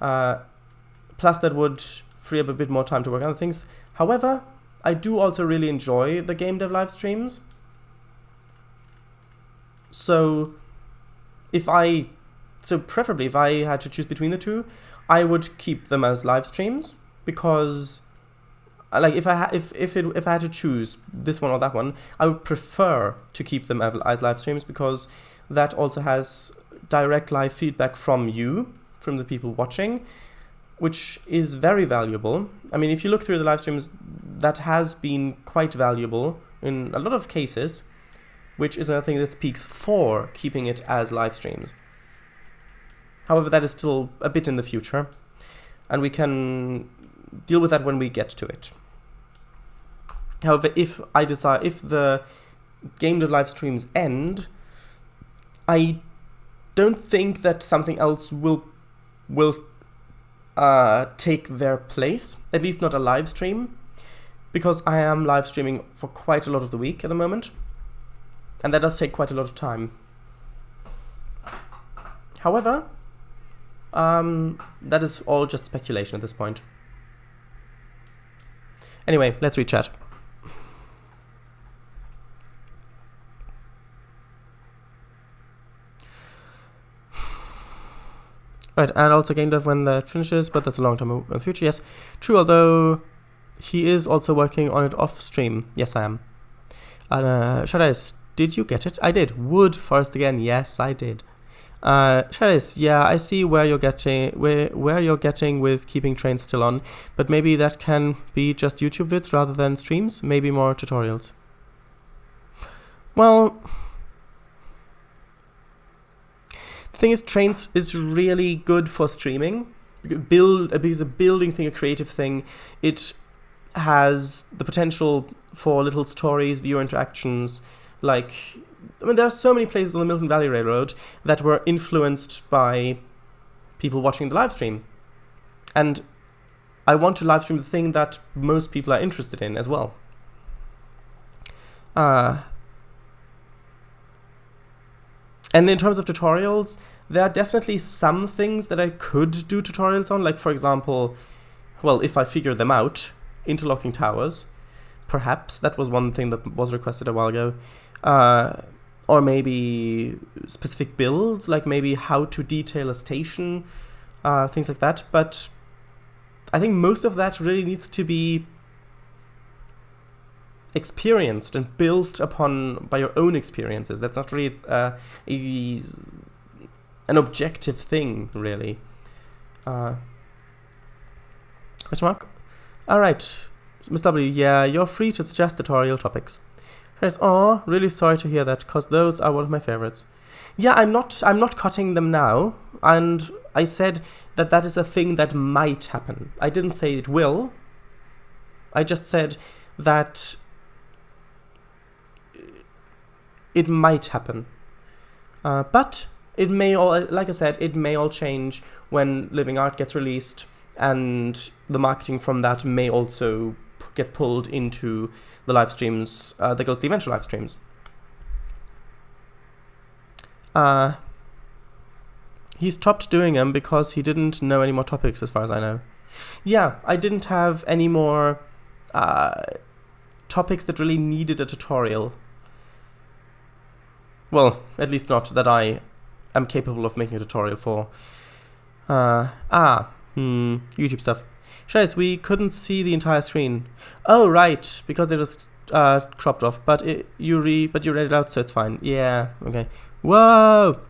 A: Plus that would free up a bit more time to work on other things. However, I do also really enjoy the game dev live streams. So preferably if I had to choose between the two, I would keep them as live streams, because like if I had to choose this one or that one, I would prefer to keep them as live streams, because that also has direct live feedback from you, from the people watching, which is very valuable. I mean, if you look through the live streams, that has been quite valuable in a lot of cases, which is another thing that speaks for keeping it as live streams. However, that is still a bit in the future, and we can deal with that when we get to it. However, if the game dev live streams end, I don't think that something else will take their place, at least not a live stream, because I am live streaming for quite a lot of the week at the moment, and that does take quite a lot of time. However, that is all just speculation at this point. Anyway, let's read chat. Right, and also game dev when that finishes, but that's a long time in the future. Yes, true, although he is also working on it off stream. Yes, I am. Shadows, did you get it? I did. Wood forest again. Yes, I did. Shadows, yeah, I see where you're getting where you're getting with keeping Trainz still on, but maybe that can be just YouTube vids rather than streams. Maybe more tutorials. Well, the thing is, Trainz is really good for streaming. Because a building thing, a creative thing, it has the potential for little stories, viewer interactions. Like, I mean, there are so many places on the Milton Valley Railroad that were influenced by people watching the live stream. And I want to live stream the thing that most people are interested in as well. And in terms of tutorials, there are definitely some things that I could do tutorials on. Like, for example, well, if I figure them out, interlocking towers. Perhaps that was one thing that was requested a while ago. Or maybe specific builds, like maybe how to detail a station, things like that. But I think most of that really needs to be experienced and built upon by your own experiences. That's not really an objective thing, really. Question mark? Alright, Ms. W, yeah, you're free to suggest tutorial topics. Oh, really sorry to hear that, because those are one of my favorites. Yeah, I'm not cutting them now, and I said that that is a thing that might happen. I didn't say it will. I just said that it might happen. But it may all, like I said, it may all change when Living Art gets released, and the marketing from that may also get pulled into the live streams that goes to the eventual live streams. He stopped doing them because he didn't know any more topics, as far as I know. Yeah, I didn't have any more topics that really needed a tutorial. Well, at least not that I am capable of making a tutorial for. YouTube stuff. Shadows, we couldn't see the entire screen. Oh, right, because it was cropped off. But you read it out, so it's fine. Yeah, okay. Whoa!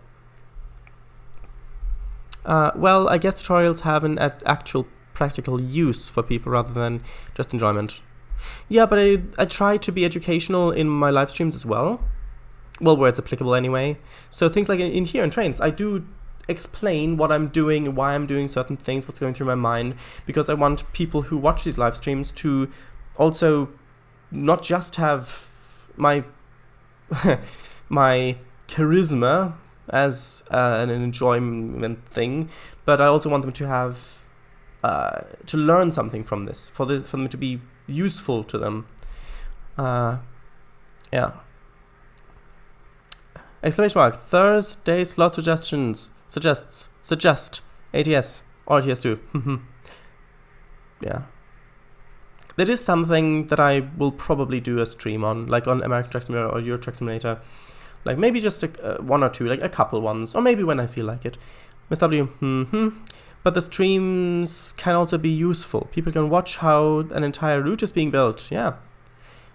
A: Well, I guess tutorials have an actual practical use for people rather than just enjoyment. Yeah, but I try to be educational in my live streams as well. Well, where it's applicable anyway. So things like in here in Trainz, I do explain what I'm doing, why I'm doing certain things, what's going through my mind, because I want people who watch these live streams to also not just have my my charisma as an enjoyment thing, but I also want them to have to learn something from this, for them to be useful to them. Yeah. Exclamation mark. Thursday slot suggests ATS or ATS2. Yeah. That is something that I will probably do a stream on, like on American Truck Simulator or Euro Truck Simulator. Like maybe just one or two, like a couple ones, or maybe when I feel like it. Miss W, But the streams can also be useful. People can watch how an entire route is being built, yeah.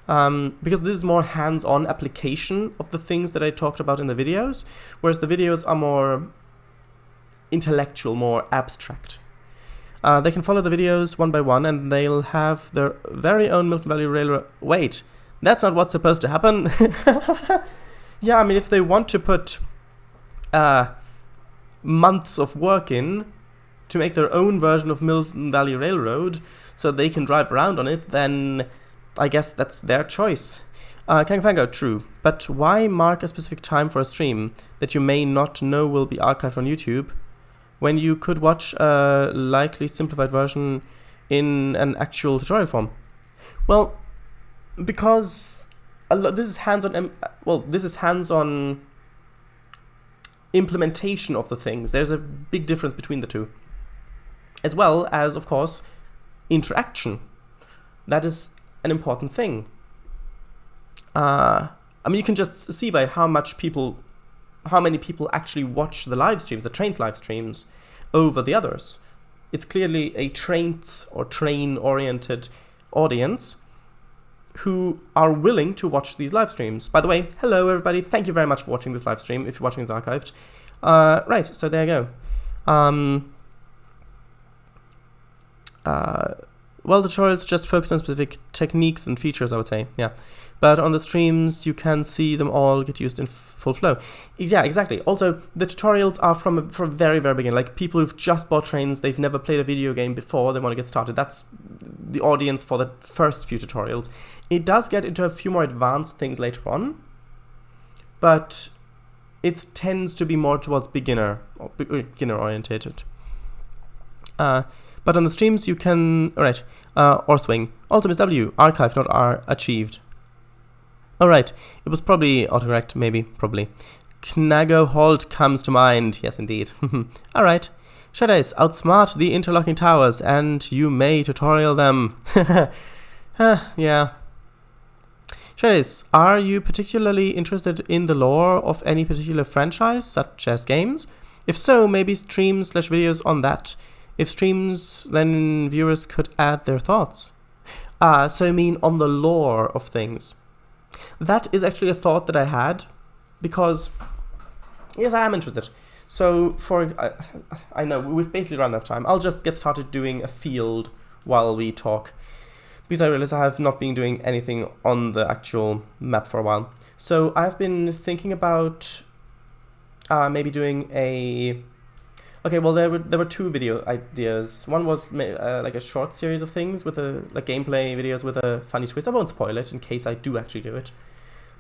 A: Because this is more hands-on application of the things that I talked about in the videos, whereas the videos are more intellectual, more abstract. They can follow the videos one by one, and they'll have their very own Milton Valley Railroad. Wait, that's not what's supposed to happen. Yeah, I mean, if they want to put months of work in to make their own version of Milton Valley Railroad so they can drive around on it, then I guess that's their choice. Kangfango, true. But why mark a specific time for a stream that you may not know will be archived on YouTube when you could watch a likely simplified version in an actual tutorial form? Well, because this is hands-on. This is hands-on implementation of the things. There's a big difference between the two, as well as, of course, interaction. That is an important thing. I mean, you can just see by how many people actually watch the live streams, the Trainz live streams, over the others. It's clearly a Trainz or train-oriented audience who are willing to watch these live streams. By the way, hello everybody, thank you very much for watching this live stream, if you're watching this archived. Right, so there you go. Well, the tutorials just focus on specific techniques and features, I would say, yeah. But on the streams, you can see them all get used in full flow. Yeah, exactly. Also, the tutorials are from very, very beginning. Like, people who've just bought Trainz, they've never played a video game before, they want to get started. That's the audience for the first few tutorials. It does get into a few more advanced things later on, but it tends to be more towards beginner-orientated. But on the streams, you can... Alright, or swing. Alt is W, archive, not R, achieved. Alright, it was probably autocorrect, maybe, probably. Knago Holt comes to mind. Yes, indeed. Alright. Shadows, outsmart the interlocking towers, and you may tutorial them. Yeah. Shadows, are you particularly interested in the lore of any particular franchise, such as games? If so, maybe streams/videos on that. If streams, then viewers could add their thoughts. So I mean on the lore of things. That is actually a thought that I had, because, yes, I am interested. So, I know, we've basically run out of time. I'll just get started doing a field while we talk, because I realize I have not been doing anything on the actual map for a while. So, I've been thinking about maybe doing a... Okay, well, there were two video ideas. One was like a short series of things with like gameplay videos with a funny twist. I won't spoil it in case I do actually do it.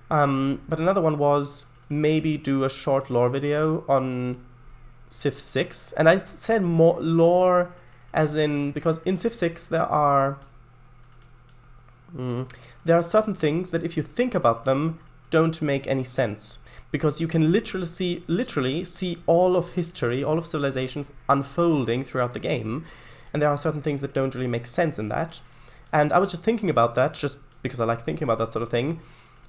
A: But another one was maybe do a short lore video on Civ 6. And I said more lore as in, because in Civ 6 there are certain things that if you think about them don't make any sense. Because you can literally see all of history, all of civilization unfolding throughout the game, and there are certain things that don't really make sense in that. And I was just thinking about that, just because I like thinking about that sort of thing,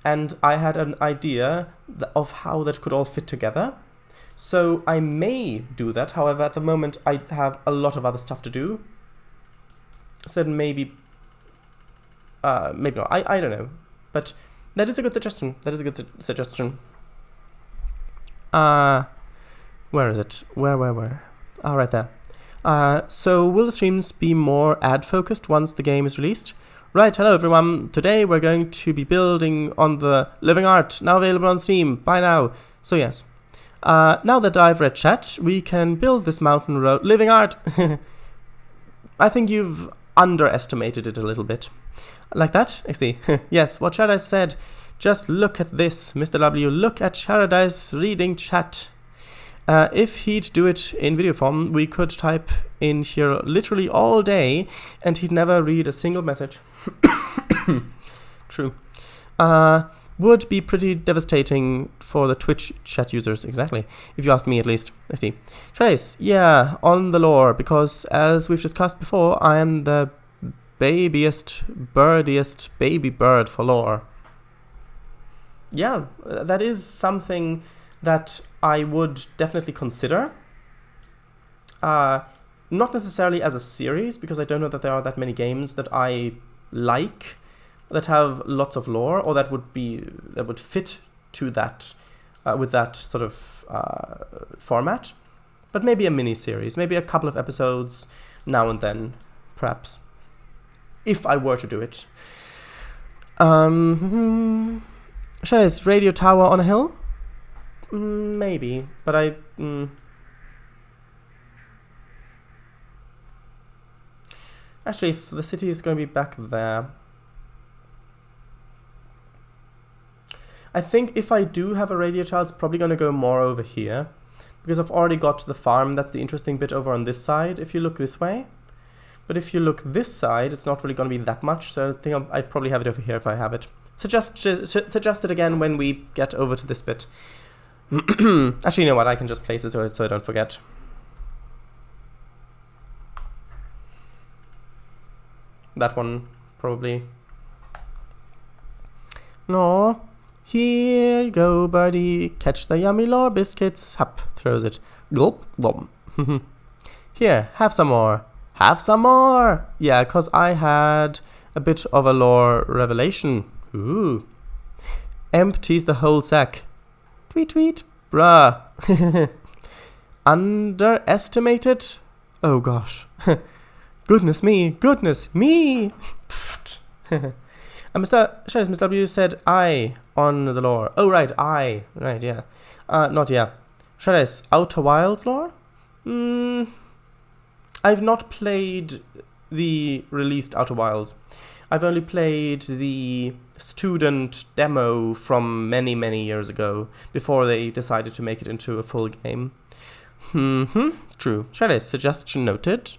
A: and I had an idea of how that could all fit together. So I may do that, however, at the moment I have a lot of other stuff to do. So maybe not, I don't know. But that is a good suggestion, Where is it? Where? Right there. So will the streams be more ad-focused once the game is released? Right, hello everyone. Today we're going to be building on the Living Art, now available on Steam. Bye now. So yes. Now that I've read chat, we can build this mountain road. Living Art! I think you've underestimated it a little bit. Like that? I see. Yes, what Sharadise said. Just look at this, Mr. W. Look at Sharadise reading chat. If he'd do it in video form, we could type in here literally all day, and he'd never read a single message. True. Would be pretty devastating for the Twitch chat users, exactly. If you ask me, at least. I see. Trace, yeah, on the lore, because as we've discussed before, I am the birdiest baby bird for lore. Yeah, that is something that I would definitely consider. Not necessarily as a series, because I don't know that there are that many games that I like that have lots of lore, or that would fit to that with that sort of format. But maybe a mini-series, maybe a couple of episodes now and then, perhaps, if I were to do it. Is radio tower on a hill? Maybe, but actually, if the city is going to be back there, I think if I do have a radio tower, it's probably going to go more over here, because I've already got the farm. That's the interesting bit over on this side, if you look this way. But if you look this side, it's not really going to be that much, so I think I'd probably have it over here if I have it. Suggest it again when we get over to this bit. Actually, you know what? I can just place it so I don't forget. That one, probably. No. Here you go, birdie. Catch the yummy lore biscuits. Hup, throws it. Gulp, glom. Here, have some more. Have some more! Yeah, because I had a bit of a lore revelation. Ooh. Empties the whole sack. Tweet tweet. Bruh. Underestimated? Oh gosh. Goodness me. Goodness me! Mr. Sheriff, Mr. W said I on the lore. Oh, right, I. Right, yeah. Not yeah. Sheriff, Outer Wilds lore? I've not played the released Outer Wilds. I've only played the student demo from many, many years ago, before they decided to make it into a full game. True. Shredis, suggestion noted.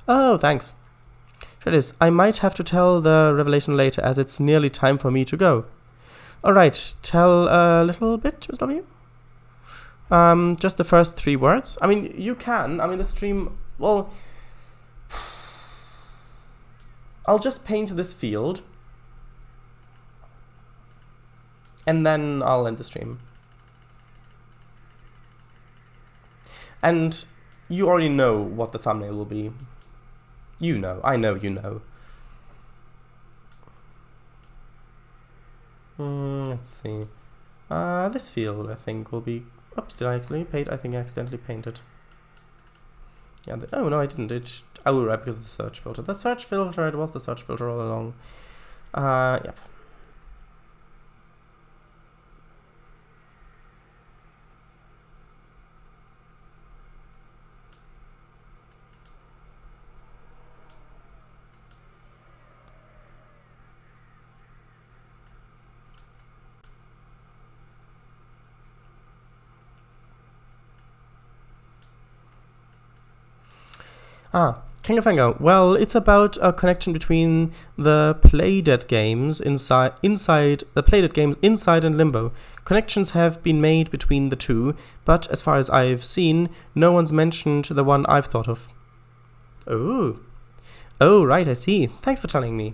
A: Oh, thanks. Shredis, I might have to tell the revelation later, as it's nearly time for me to go. Alright, tell a little bit, Mr. W? Just the first 3 words. I mean, you can. I mean, the stream... Well... I'll just paint this field. And then I'll end the stream. And you already know what the thumbnail will be. You know. I know you know. Let's see. This field, I think, will be... Oops, did I accidentally paint? I think I accidentally painted. Yeah, oh no, I didn't. Oh, right, because of the search filter. The search filter, it was the search filter all along. Yep. King of Anger. Well, it's about a connection between the Playdead games inside and Limbo. Connections have been made between the two, but as far as I've seen, no one's mentioned the one I've thought of. Oh. Oh, right, I see. Thanks for telling me.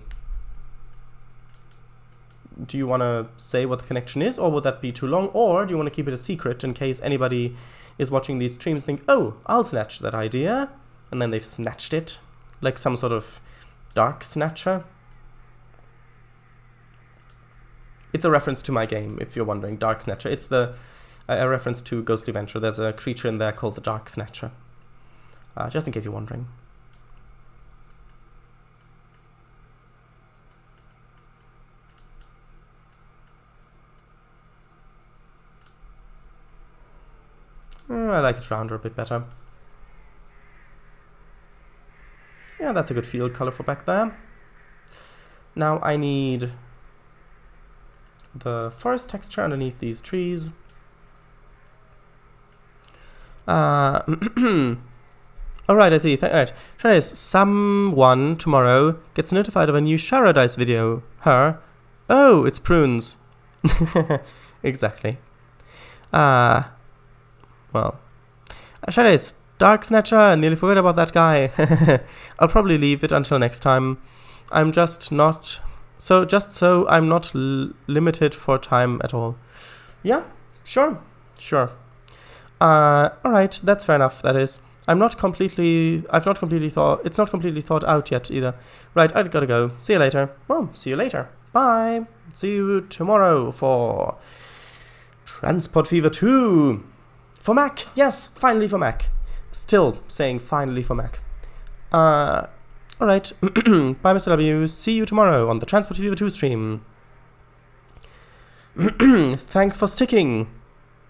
A: Do you want to say what the connection is, or would that be too long? Or do you want to keep it a secret in case anybody is watching these streams and think, oh, I'll snatch that idea? And then they've snatched it, like some sort of dark snatcher. It's a reference to my game, if you're wondering, Dark Snatcher. It's a reference to Ghostly Venture. There's a creature in there called the Dark Snatcher. Just in case you're wondering. I like it rounder a bit better. Yeah, that's a good field color for back there. Now I need the forest texture underneath these trees. Alright, I see. Alright. Shredis, someone tomorrow gets notified of a new Sharadise video. Her? Oh, it's Prunes. Exactly. Well. Shredis, Dark Snatcher, nearly forgot about that guy. I'll probably leave it until next time. I'm just not... so I'm not limited for time at all. Yeah, sure. Alright, that's fair enough, that is. It's not completely thought out yet either. Right, I've gotta go. See you later. Well, see you later. Bye. See you tomorrow for Transport Fever 2. For Mac. Yes, finally for Mac. Still saying finally for Mac. Alright. Bye, Mr. W. See you tomorrow on the Transport Fever 2 stream. Thanks for sticking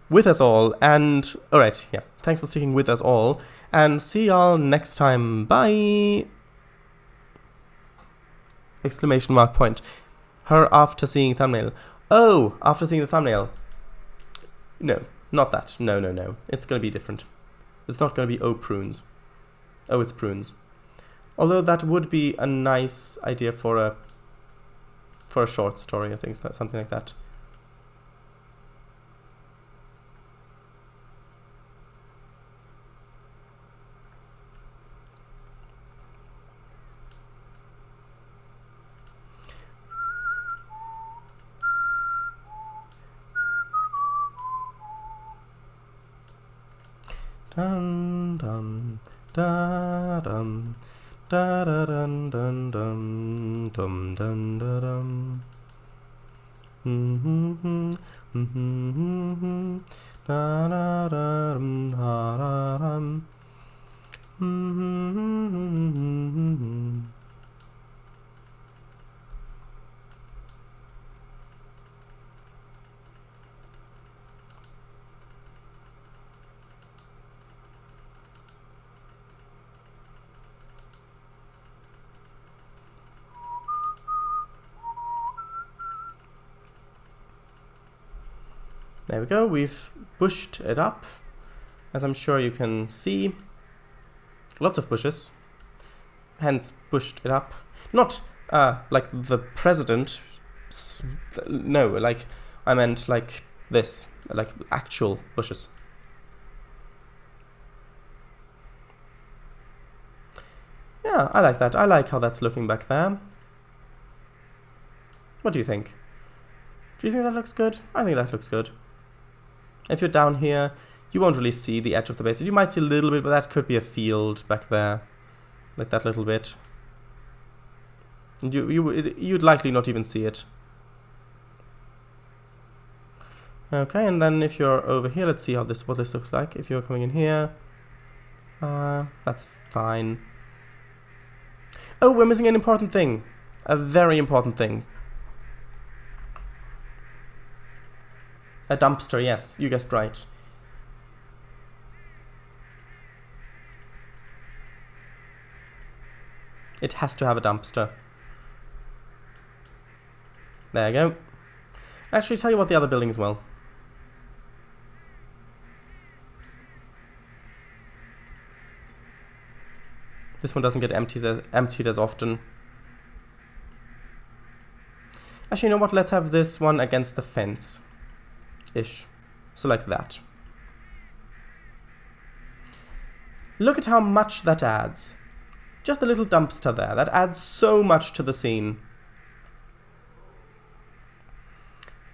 A: with us all. And, alright, yeah. Thanks for sticking with us all. And see y'all next time. Bye! Exclamation mark point. Her after seeing thumbnail. Oh, after seeing the thumbnail. No, not that. No. It's gonna be different. It's not gonna be oh prunes. Oh, it's prunes. Although that would be a nice idea for a short story, I think, something like that. Dun dun da dum, da da dum dum dum dum dum da dum. Da da dum da da dum. There we go, we've bushed it up, as I'm sure you can see. Lots of bushes, hence bushed it up. Not like the president, no, like I meant like this, like actual bushes. Yeah, I like that. I like how that's looking back there. What do you think? Do you think that looks good? I think that looks good. If you're down here, you won't really see the edge of the base. You might see a little bit, but that could be a field back there. Like that little bit. And you'd likely not even see it. Okay, and then if you're over here, let's see how what this looks like. If you're coming in here, that's fine. Oh, we're missing an important thing. A very important thing. A dumpster, yes, you guessed right. It has to have a dumpster. There you go. Actually, tell you what the other building as well. This one doesn't get emptied as often. Actually, you know what? Let's have this one against the fence. Ish. So like that. Look at how much that adds. Just a little dumpster there. That adds so much to the scene.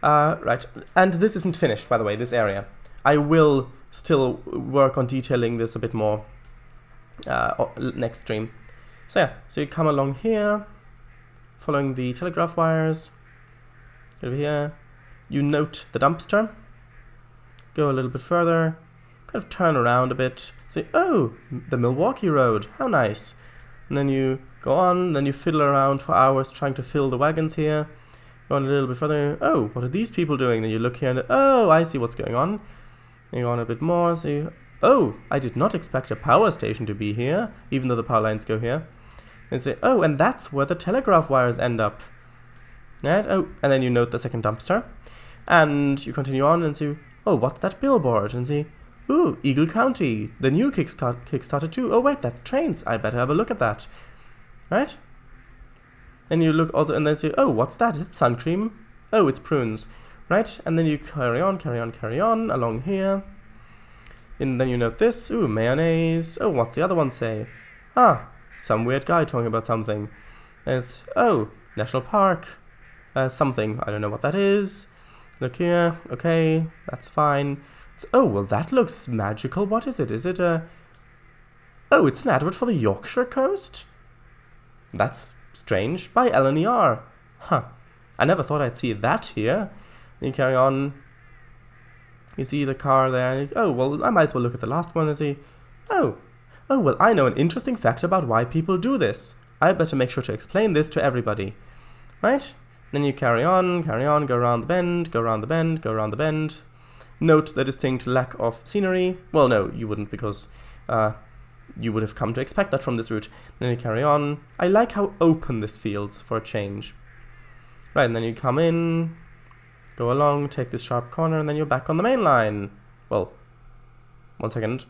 A: Right. And this isn't finished, by the way, this area. I will still work on detailing this a bit more next stream. So yeah, so you come along here, following the telegraph wires. Over here. You note the dumpster, go a little bit further, kind of turn around a bit, say, oh, the Milwaukee Road, how nice. And then you go on, then you fiddle around for hours trying to fill the wagons here, go on a little bit further, oh, what are these people doing? Then you look here and, oh, I see what's going on. Then you go on a bit more, so you, oh, I did not expect a power station to be here, even though the power lines go here. And you say, oh, and that's where the telegraph wires end up. Right? Oh, and then you note the second dumpster. And you continue on and see, oh, what's that billboard? And see, ooh, Eagle County, the new Kickstarter too. Oh wait, that's Trainz. I better have a look at that. Right? Then you look also and then say, oh, what's that? Is it sun cream? Oh, it's prunes. Right? And then you carry on along here. And then you note this. Ooh, mayonnaise. Oh, what's the other one say? Ah, some weird guy talking about something. And it's, oh, National Park. Something. I don't know what that is. Look here, okay, that's fine. So, oh, well, that looks magical. What is it? Is it a... Oh, it's an advert for the Yorkshire coast? That's strange. By LNER. Huh. I never thought I'd see that here. Then you carry on. You see the car there. Oh, well, I might as well look at the last one and see. Oh, well, I know an interesting fact about why people do this. I better make sure to explain this to everybody. Right? Then you carry on, go around the bend, go around the bend, go around the bend. Note the distinct lack of scenery. Well, no, you wouldn't, because you would have come to expect that from this route. Then you carry on. I like how open this feels for a change. Right, and then you come in, go along, take this sharp corner, and then you're back on the main line. Well, 1 second.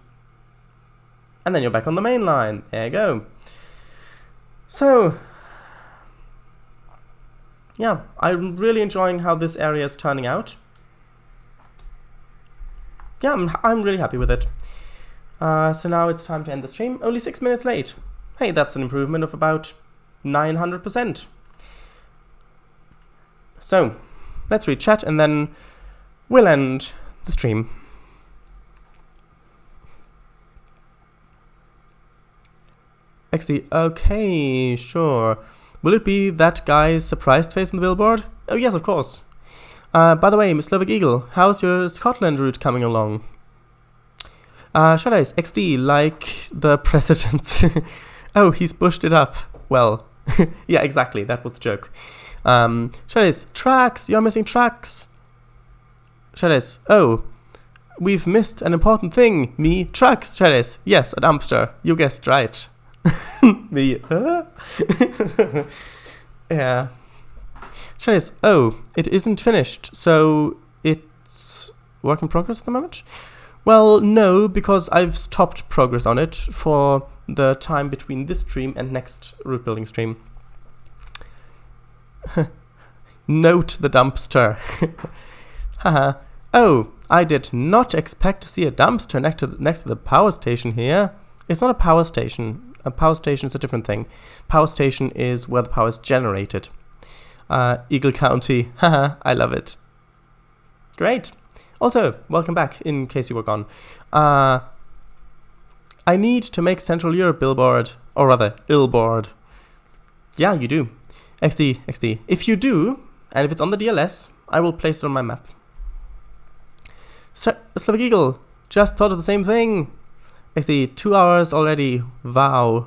A: And then you're back on the main line. There you go. So... yeah, I'm really enjoying how this area is turning out. Yeah, I'm really happy with it. So now it's time to end the stream. Only 6 minutes late. Hey, that's an improvement of about 900%. So, let's read chat and then we'll end the stream. XD, okay, sure. Will it be that guy's surprised face on the billboard? Oh yes, of course. By the way, Miss Slavic Eagle, how's your Scotland route coming along? Shadows, XD, like the president. Oh, he's pushed it up. Well, yeah, exactly, that was the joke. Shadows, tracks, you're missing tracks. Shadows, oh, we've missed an important thing. Me, tracks, Shadows, yes, a dumpster. You guessed right. Me, huh? Yeah. Shadows, oh, it isn't finished, so it's work in progress at the moment? Well, no, because I've stopped progress on it for the time between this stream and next route building stream. Note the dumpster. Haha. Oh, I did not expect to see a dumpster next to the power station here. It's not a power station. A power station is a different thing. Power station is where the power is generated. Eagle County. Haha, I love it. Great. Also, welcome back, in case you were gone. I need to make Central Europe billboard, or rather, billboard. Yeah, you do. XD. If you do, and if it's on the DLS, I will place it on my map. Slavic Eagle, just thought of the same thing. XD, 2 hours already. Vow.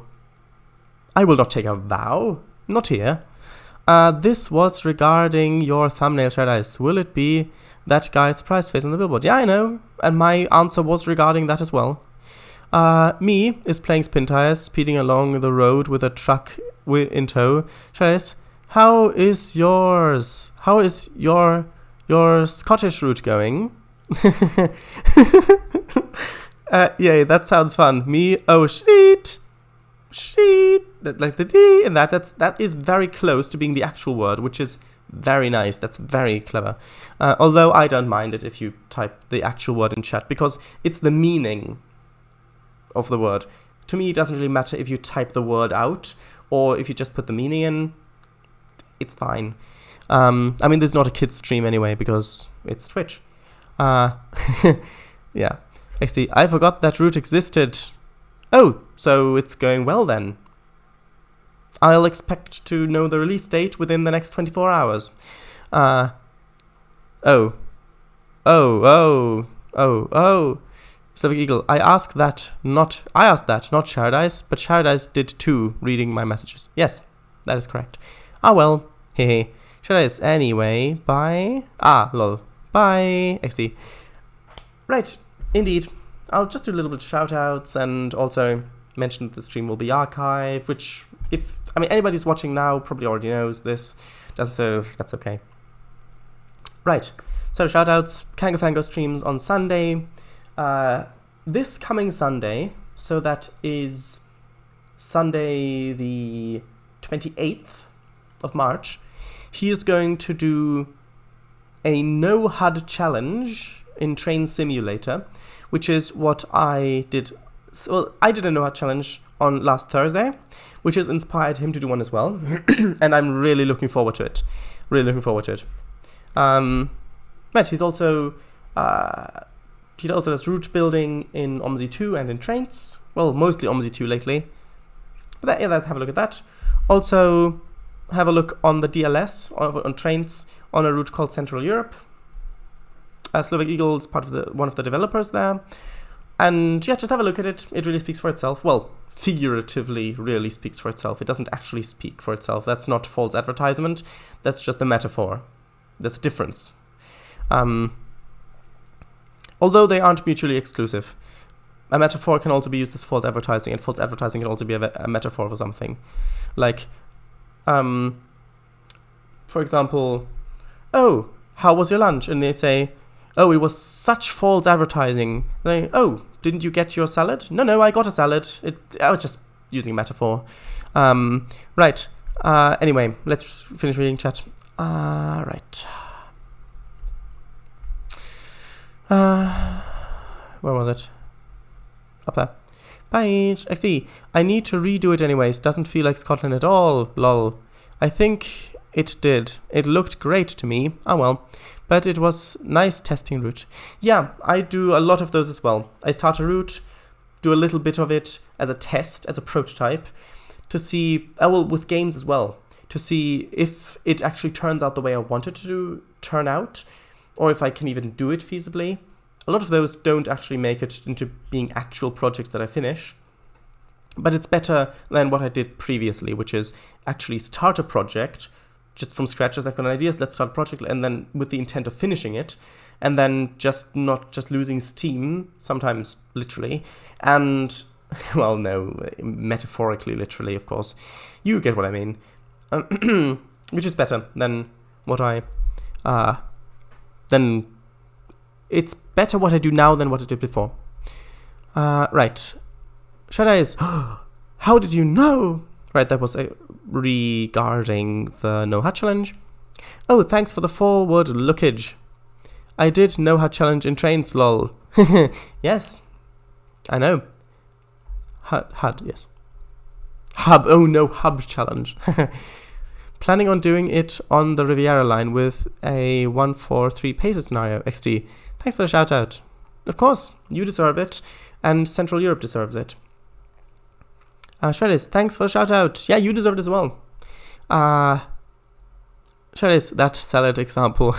A: I will not take a vow. Not here. This was regarding your thumbnail, Shadows. Will it be that guy's surprised face on the billboard? Yeah, I know. And my answer was regarding that as well. Me is playing spin tires, speeding along the road with a truck in tow. Shadows, how is yours? How is your Scottish route going? Yay, that sounds fun. Me, oh shit. Like the D and that is very close to being the actual word, which is very nice. That's very clever. Although I don't mind it if you type the actual word in chat, because it's the meaning of the word. To me, it doesn't really matter if you type the word out or if you just put the meaning in. It's fine. I mean, this is not a kid's stream anyway, because it's Twitch. Yeah. XD, I forgot that route existed. Oh, so it's going well then. I'll expect to know the release date within the next 24 hours. Oh. Slavic Eagle, I asked that, not Sharadise, but Sharadise did too, reading my messages. Yes, that is correct. Ah well, hehe. Sharadise, anyway, bye. Lol. Bye, XD. Right, indeed. I'll just do a little bit of shout-outs and also mention that the stream will be archived, which, anybody who's watching now probably already knows this, so that's okay. Right, so shout-outs, Kangafango streams on Sunday. This coming Sunday, so that is Sunday the 28th of March, he is going to do a no HUD challenge in Trainz Simulator, which is what I did. So I did a no HUD challenge on last Thursday, which has inspired him to do one as well, and I'm really looking forward to it. But he's also he also does route building in OMSI 2 and in Trainz. Well, mostly OMSI 2 lately. But have a look at that. Also, have a look on the DLS, on Trainz, on a route called Central Europe. Slavic Eagle is part of one of the developers there. And yeah, just have a look at it. It really speaks for itself. Well, figuratively really speaks for itself. It doesn't actually speak for itself. That's not false advertisement. That's just a metaphor. There's a difference. Although they aren't mutually exclusive. A metaphor can also be used as false advertising, and false advertising can also be a metaphor for something. Like, for example, oh, how was your lunch? And they say, oh, it was such false advertising. They, oh, didn't you get your salad? No, I got a salad. I was just using a metaphor. Right. Anyway, let's finish reading chat. Right. Where was it? Up there. Page XD. I need to redo it anyways. Doesn't feel like Scotland at all. Lol. I think it did. It looked great to me. Oh well. But it was nice testing route. Yeah, I do a lot of those as well. I start a route, do a little bit of it as a test, as a prototype, to see, well, with games as well, to see if it actually turns out the way I want it to turn out, or if I can even do it feasibly. A lot of those don't actually make it into being actual projects that I finish, but it's better than what I did previously, which is actually start a project just from scratch as I've got ideas, let's start a project, and then with the intent of finishing it, and then not just losing steam, sometimes literally, and, well, no, metaphorically, literally, of course. You get what I mean. Which is better than what then it's better what I do now than what I did before. Right. Shadows. How did you know? Right, that was regarding the No Hat Challenge. Oh, thanks for the forward lookage. I did No Hat Challenge in Trainz, lol. Yes. I know. HUD, yes. Hub, oh no, Hub Challenge. Planning on doing it on the Riviera line with a 143 paces scenario, XD. Thanks for the shout out. Of course, you deserve it, and Central Europe deserves it. Shredis, thanks for the shout out. Yeah, you deserve it as well. Shredis, that salad example.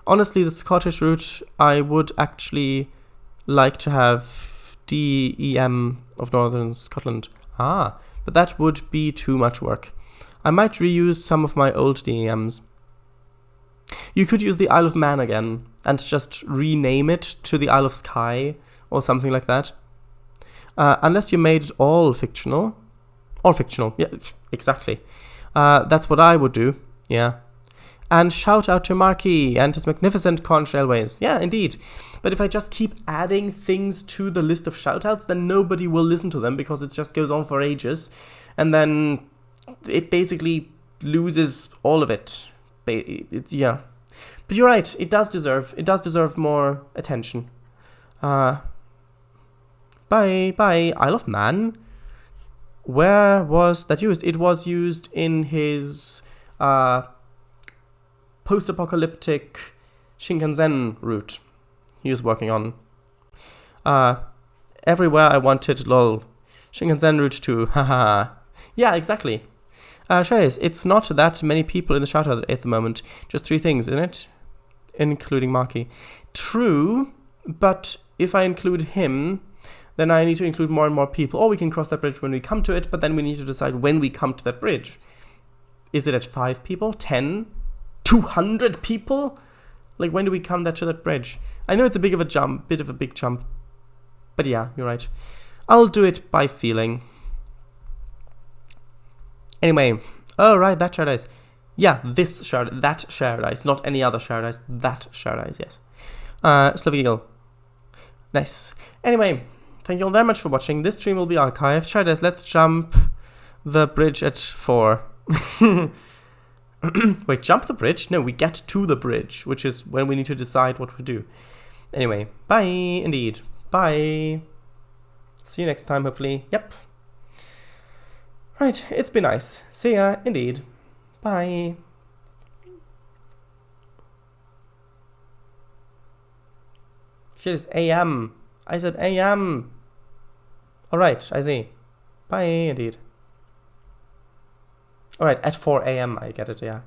A: Honestly, the Scottish route, I would actually like to have DEM of Northern Scotland. But that would be too much work. I might reuse some of my old DEMs. You could use the Isle of Man again and just rename it to the Isle of Skye or something like that. Unless you made it all fictional. Or fictional, yeah, exactly. That's what I would do, yeah. And shout out to Marky and his magnificent conch railways. Yeah, indeed. But if I just keep adding things to the list of shoutouts, then nobody will listen to them because it just goes on for ages. And then it basically loses all of it. Yeah. But you're right, it does deserve more attention. Bye, Isle of Man. Where was that used? It was used in his post-apocalyptic Shinkansen route he was working on. Everywhere I wanted, lol. Shinkansen route 2, haha. Yeah, exactly. Sherry's, it's not that many people in the shoutout at the moment. Just 3 things, isn't it? Including Marky. True, but if I include him, then I need to include more and more people. Or we can cross that bridge when we come to it, but then we need to decide when we come to that bridge. Is it at 5 people? 10? 200 people? Like, when do we come to that bridge? I know it's a bit of a big jump. But yeah, you're right. I'll do it by feeling. Anyway. Oh, right, that shared ice. Yeah, that shared ice. Not any other shared ice. That shared ice, yes. Slavic Eagle. Nice. Anyway, thank you all very much for watching. This stream will be archived. Shared ice, let's jump the bridge at 4. Wait, jump the bridge? No, we get to the bridge, which is when we need to decide what we do. Anyway, bye, indeed. Bye. See you next time, hopefully. Yep. Right, it's been nice. See ya, indeed. Bye. Shit, it's AM. I said AM. Alright, I see. Bye, indeed. Alright, at 4 AM I get it, yeah.